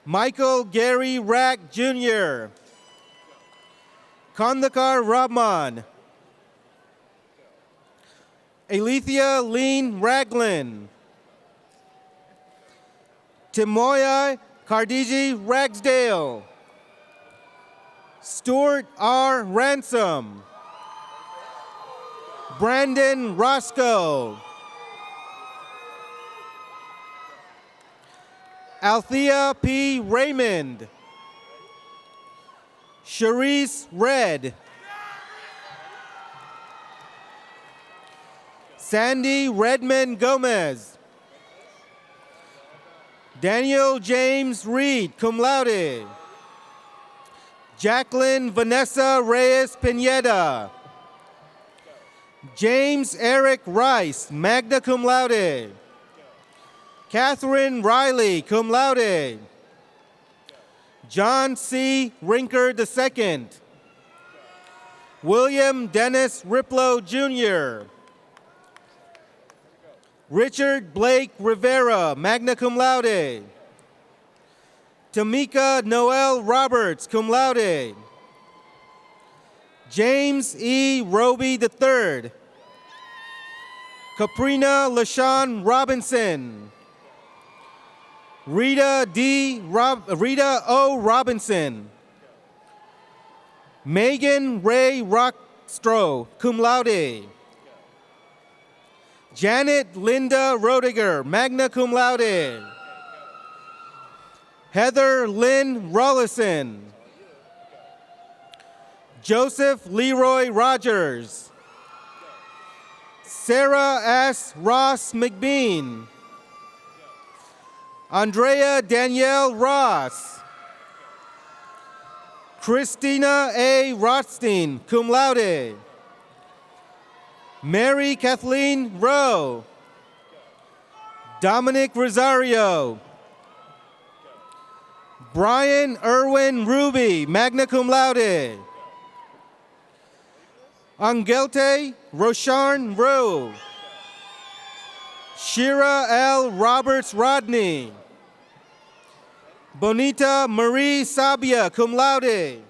Michael Gary Rack Jr. Kandakar Rahman. Alethea Lean Raglan. Timoya Kardiji Ragsdale. Stuart R. Ransom. Brandon Roscoe. Althea P. Raymond. Sharice Red. Sandy Redmond Gomez. Daniel James Reed, cum laude. Jacqueline Vanessa Reyes Pineda. James Eric Rice, magna cum laude. Catherine Riley, cum laude. John C. Rinker II. William Dennis Riplow Jr. Richard Blake Rivera, magna cum laude. Tamika Noel Roberts, cum laude. James E. Roby III. Caprina LaShawn Robinson. Rita O. Robinson. Megan Ray Rockstroh, cum laude. Janet Linda Rodiger, magna cum laude. Heather Lynn Rollison. Joseph Leroy Rogers. Sarah S. Ross McBean. Andrea Danielle Ross. Christina A. Rothstein, cum laude. Mary Kathleen Rowe. Dominic Rosario. Brian Irwin Ruby, magna cum laude. Angelte Rosharn Rowe. Shira L. Roberts Rodney. Bonita Marie Sabia, cum laude.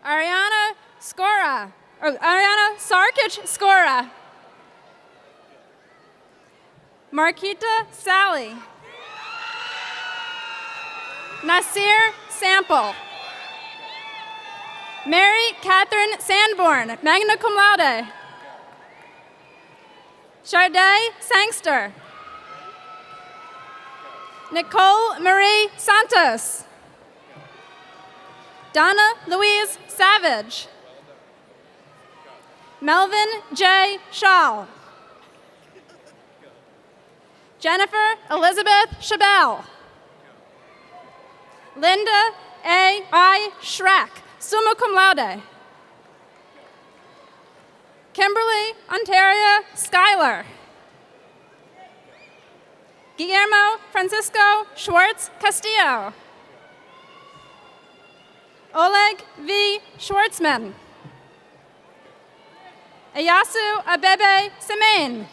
Ariana Sarkic Skora. Marquita Sally. Nasir Sample. Mary Catherine Sanborn, magna cum laude. Charday Sangster. Nicole Marie Santos. Donna Louise Savage. Melvin J. Shaw. Jennifer Elizabeth Chabelle. Linda A. I. Schrack, summa cum laude. Kimberly Ontaria Schuyler. Guillermo Francisco Schwartz Castillo. Oleg V. Schwartzman. Ayasu Abebe Semaine.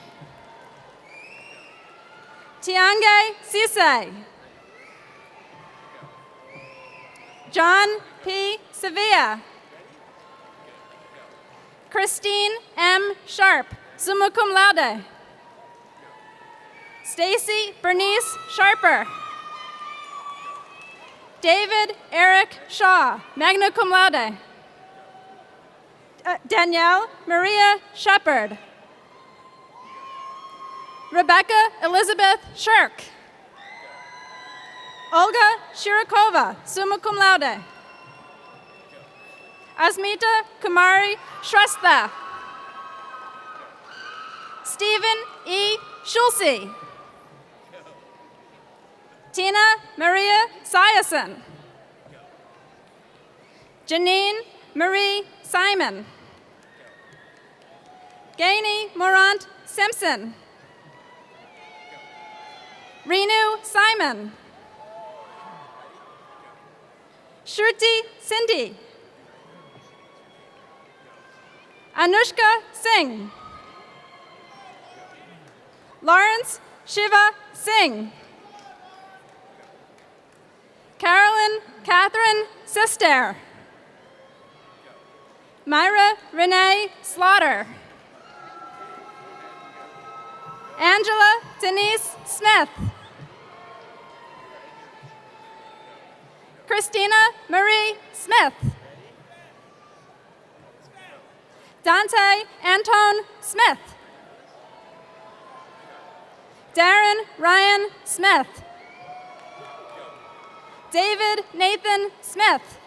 Tiange Sise. John P. Sevilla. Christine M. Sharp, summa cum laude. Stacy Bernice Sharper. David Eric Shaw, magna cum laude. Danielle Maria Shepard. Rebecca Elizabeth Shirk. Olga Shirokova, summa cum laude. Asmita Kumari Shrestha. Stephen E. Schulze. Tina Maria Siason. Janine Marie Simon. Gainey Morant Simpson. Renu Simon. Shruti Cindy. Anushka Singh. Lawrence Shiva Singh. Carolyn Catherine Sister. Myra Renee Slaughter. Angela Denise Smith. Christina Marie Smith. Dante Antone Smith. Darren Ryan Smith. David Nathan Smith.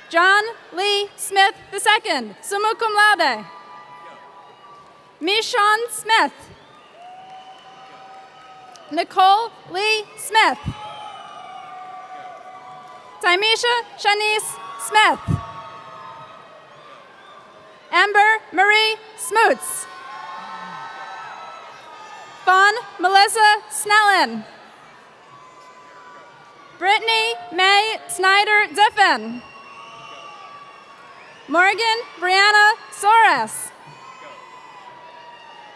John Lee Smith II, summa cum laude. Mishon Smith. Nicole Lee Smith. Tymisha Shanice Smith. Amber Marie Smoots. Fawn Melissa Snellen. Brittany May Snyder Diffin. Morgan Brianna Soros.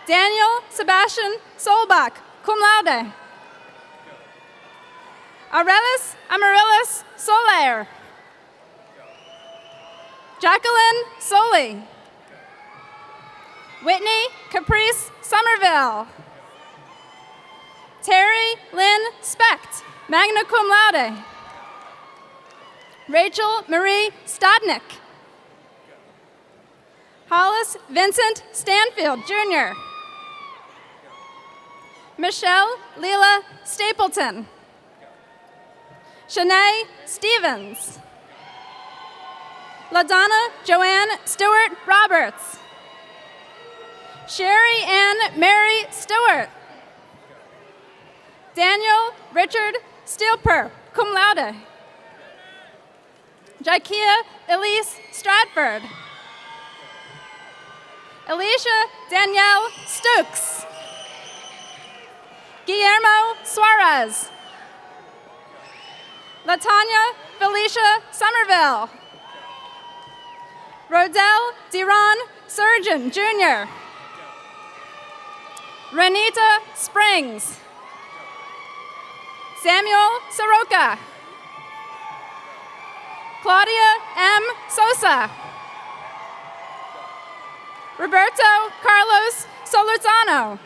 Daniel Sebastian Solbach, cum laude. Aurelis Amaryllis Soler. Jacqueline Soley. Whitney Caprice Somerville. Terry Lynn Specht, magna cum laude. Rachel Marie Stodnick. Hollis Vincent Stanfield, Jr. Michelle Leela Stapleton. Shanae Stevens. LaDonna Joanne Stewart Roberts. Sherry Ann Mary Stewart. Daniel Richard Steelper, cum laude. Jakia Elise Stratford. Alicia Danielle Stokes. Guillermo Suarez. Latanya Felicia Somerville. Rodell Deron Surgeon, Jr. Renita Springs. Samuel Soroka. Claudia M. Sosa. Roberto Carlos Solorzano.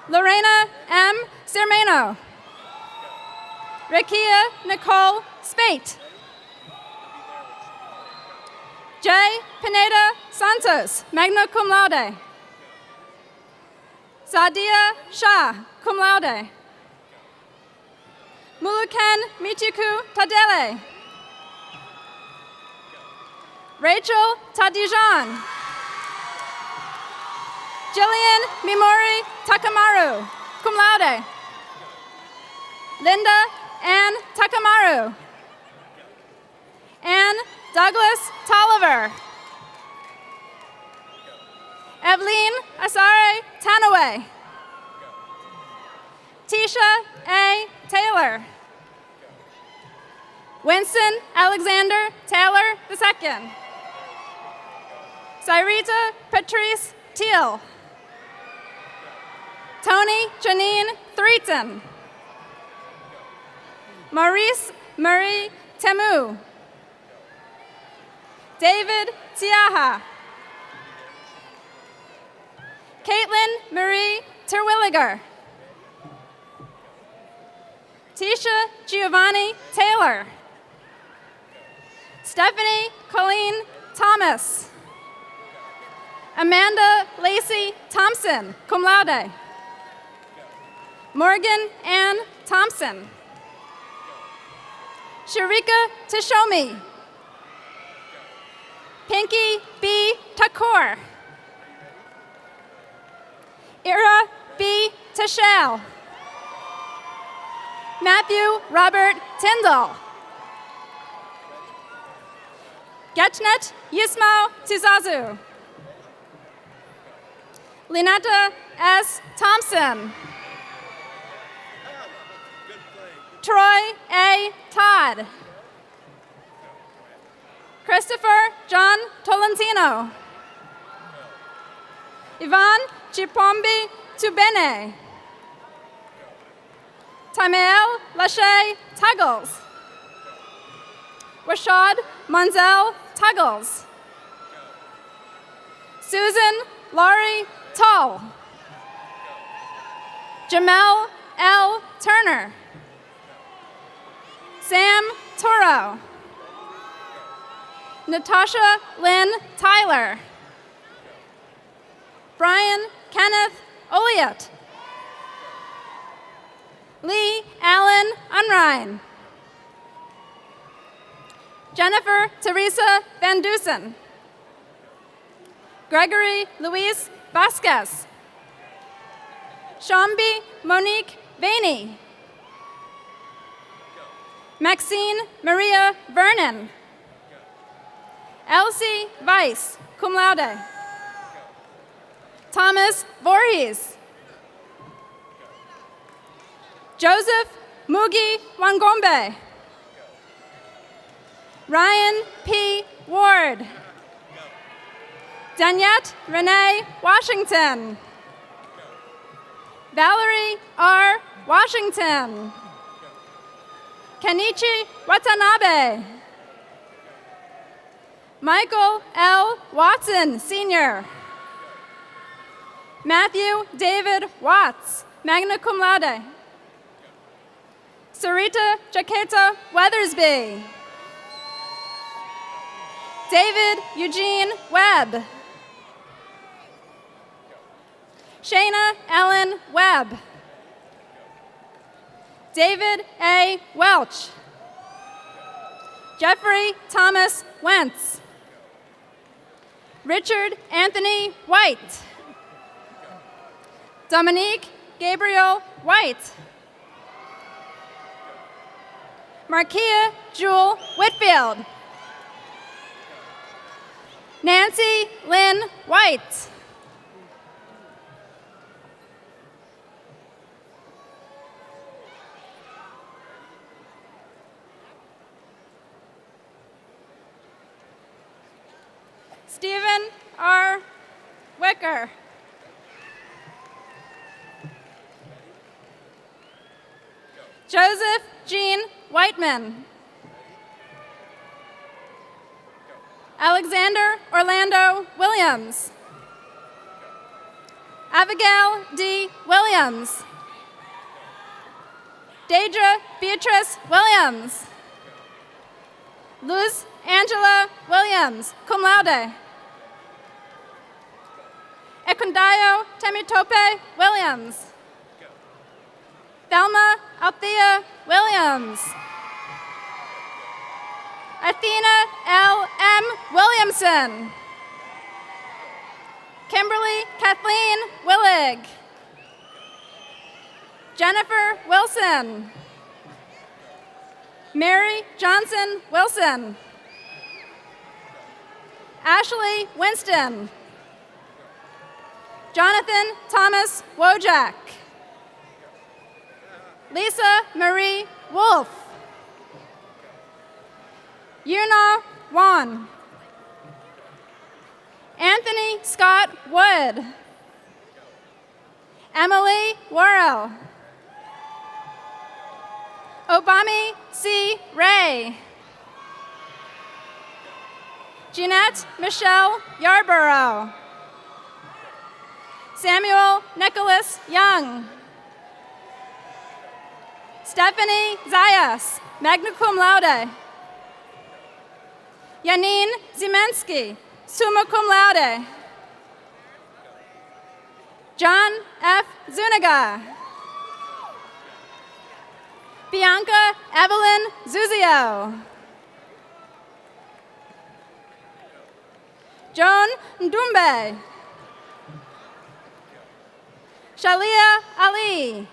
Lorena M. Cermeno. Rakia Nicole Spate. J. Pineda Santos, magna cum laude. Sadia Shah, cum laude. Muluken Michiku Tadele. Rachel Tadijan. Jillian Mimori Takamaru, cum laude. Linda Ann Takamaru. Ann Douglas Tolliver. Evelyn Asare Tanaway. Tisha A. Taylor. Winston Alexander Taylor II. Cyrita Patrice Teal. Tony Janine Threaton. Maurice Marie Temu. David Tiaha. Caitlin Marie Terwilliger. Tisha Giovanni Taylor. Stephanie Colleen Thomas. Amanda Lacey Thompson, cum laude. Morgan Ann Thompson. Sharika Tashomi. Pinky B. Takur. Ira B. Tashel. Matthew Robert Tyndall. Getchnet Yismo Tizazu. Linetta S. Thompson. Troy A. Todd. Christopher John Tolentino. Ivan Chipombi Tubene. Tamael Lachey Tuggles. Rashad Monzel Tuggles. Susan Laurie Tull. Jamel L. Turner. Sam Toro. Natasha Lynn Tyler. Brian Kenneth Oliot. Lee Allen Unrein. Jennifer Teresa Van Dusen. Gregory Luis Vasquez. Shambi Monique Vaney. Maxine Maria Vernon. Elsie Weiss, cum laude. Thomas Voorhees. Joseph Mugi Wangombe. Ryan P. Ward. Daniette Renee Washington. Valerie R. Washington. Kenichi Watanabe. Michael L. Watson, Sr. Matthew David Watts, magna cum laude. Sarita Jaqueta Weathersby. David Eugene Webb. Shayna Ellen Webb. David A. Welch. Jeffrey Thomas Wentz. Richard Anthony White. Dominique Gabriel White. Markia Jewel Whitfield. Nancy Lynn White. Stephen R. Wicker. Joseph Jean Whiteman. Alexander Orlando Williams. Abigail D. Williams. Deidre Beatrice Williams. Luz Angela Williams, cum laude. Ekundayo Temitope Williams. Thelma Althea Williams. Athena L. M. Williamson. Kimberly Kathleen Willig. Jennifer Wilson. Mary Johnson Wilson. Ashley Winston. Jonathan Thomas Wojak. Lisa Marie Wolf. Yuna Wan. Anthony Scott Wood. Emily Worrell. Obami C. Ray. Jeanette Michelle Yarborough. Samuel Nicholas Young. Stephanie Zayas, magna cum laude. Janine Ziemensky, summa cum laude. John F. Zuniga. Bianca Evelyn Zuzio. Joan Ndumbe. Shalia Ali.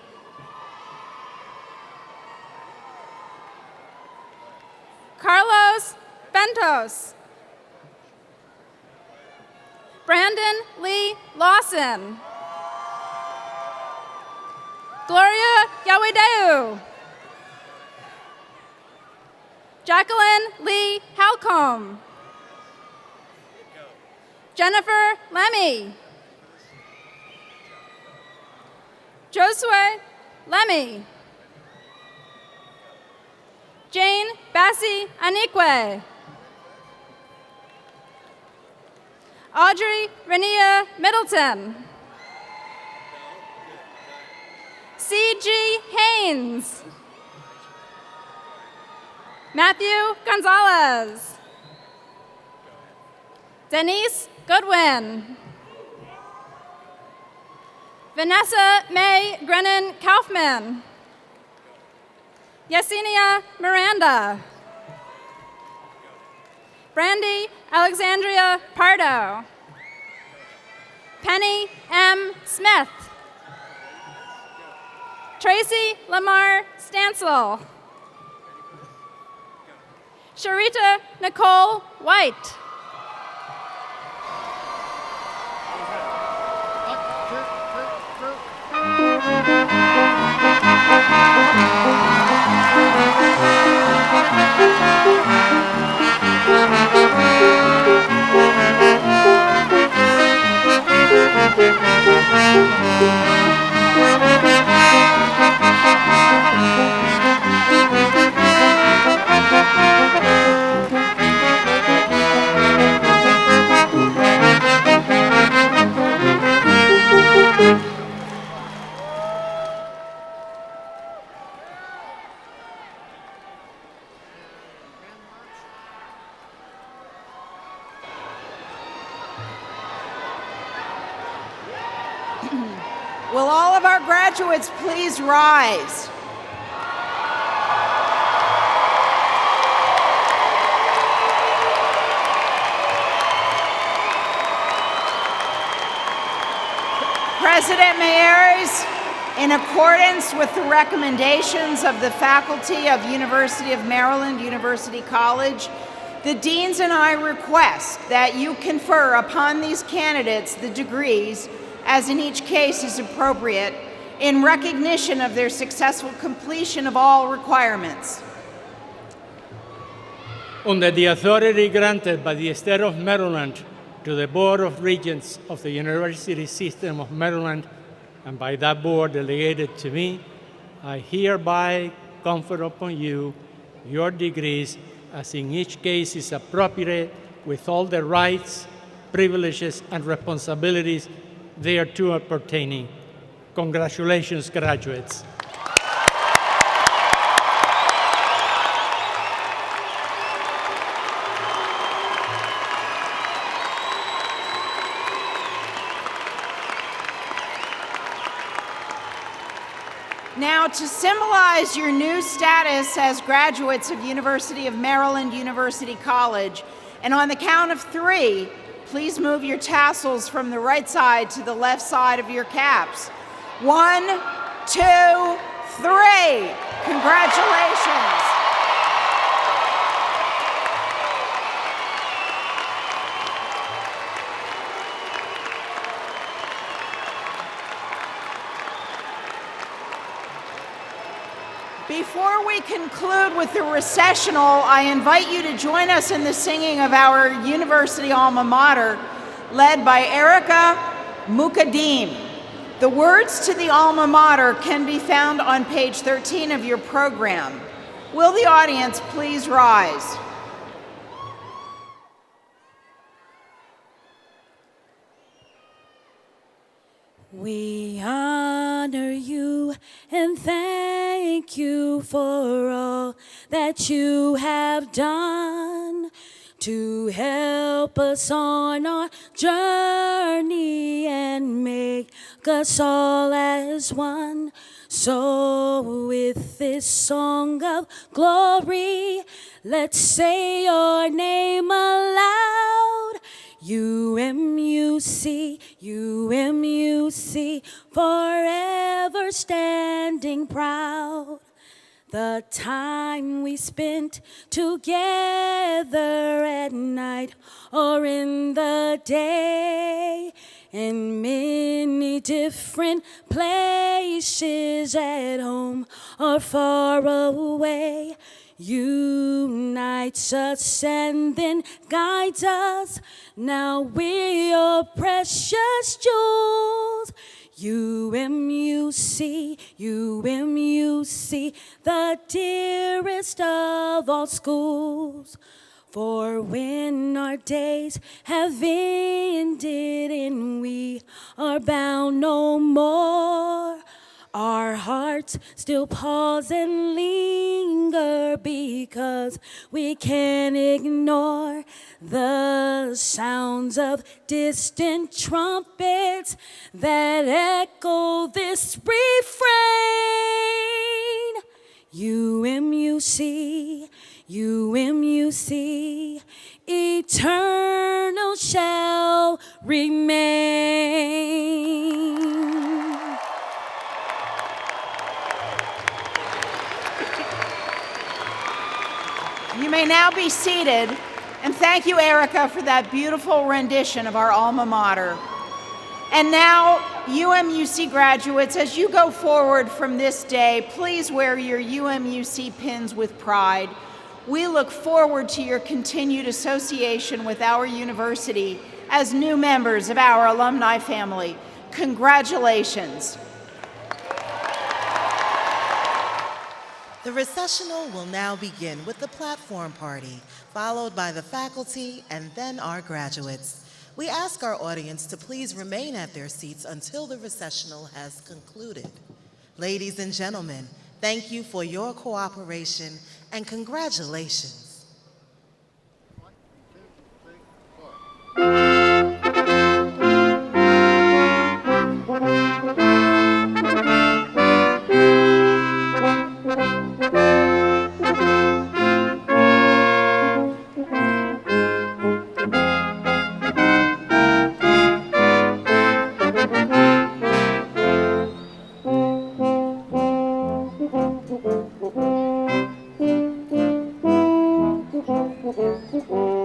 Carlos Bentos. Brandon Lee Lawson. Gloria Yawideu. Jacqueline Lee Halcombe. Jennifer Lemmy. Josue Lemmy. Jane Bassi Anique. Audrey Renia Middleton. C.G. Haynes. Matthew Gonzalez. Denise Goodwin. Vanessa May Grennan Kaufman. Yesenia Miranda. Brandy Alexandria Pardo. Penny M. Smith. Tracy Lamar Stansel. Sharita Nicole White. Will all of our graduates please rise? President Mayeres, in accordance with the recommendations of the faculty of University of Maryland University College, The deans and I request that you confer upon these candidates the degrees, as in each case is appropriate, in recognition of their successful completion of all requirements. Under the authority granted by the State of Maryland to the Board of Regents of the University System of Maryland, and by that board delegated to me, I hereby confer upon you your degrees, as in each case is appropriate, with all the rights, privileges, and responsibilities thereto pertaining. Congratulations, graduates. Now, to symbolize your new status as graduates of University of Maryland University College, and on the count of 3, please move your tassels from the right side to the left side of your caps. 1, 2, 3. Congratulations. Before we conclude with the recessional, I invite you to join us in the singing of our university alma mater, led by Erica Mukadim. The words to the alma mater can be found on page 13 of your program. Will the audience please rise? We honor you and thank you for all that you have done to help us on our journey and make us all as one. So with this song of glory, let's say your name aloud. UMUC, UMUC, forever standing proud. The time we spent together at night or in the day, in many different places at home or far away, unites us and then guides us. Now we're your precious jewels. UMUC, UMUC, the dearest of all schools. For when our days have ended and we are bound no more, our hearts still pause and linger because we can't ignore the sounds of distant trumpets that echo this refrain. UMUC, UMUC, eternal shall remain. You may now be seated, and thank you, Erica, for that beautiful rendition of our alma mater. And now, UMUC graduates, as you go forward from this day, please wear your UMUC pins with pride. We look forward to your continued association with our university as new members of our alumni family. Congratulations. The recessional will now begin with the platform party, followed by the faculty and then our graduates. We ask our audience to please remain at their seats until the recessional has concluded. Ladies and gentlemen, thank you for your cooperation and congratulations. you.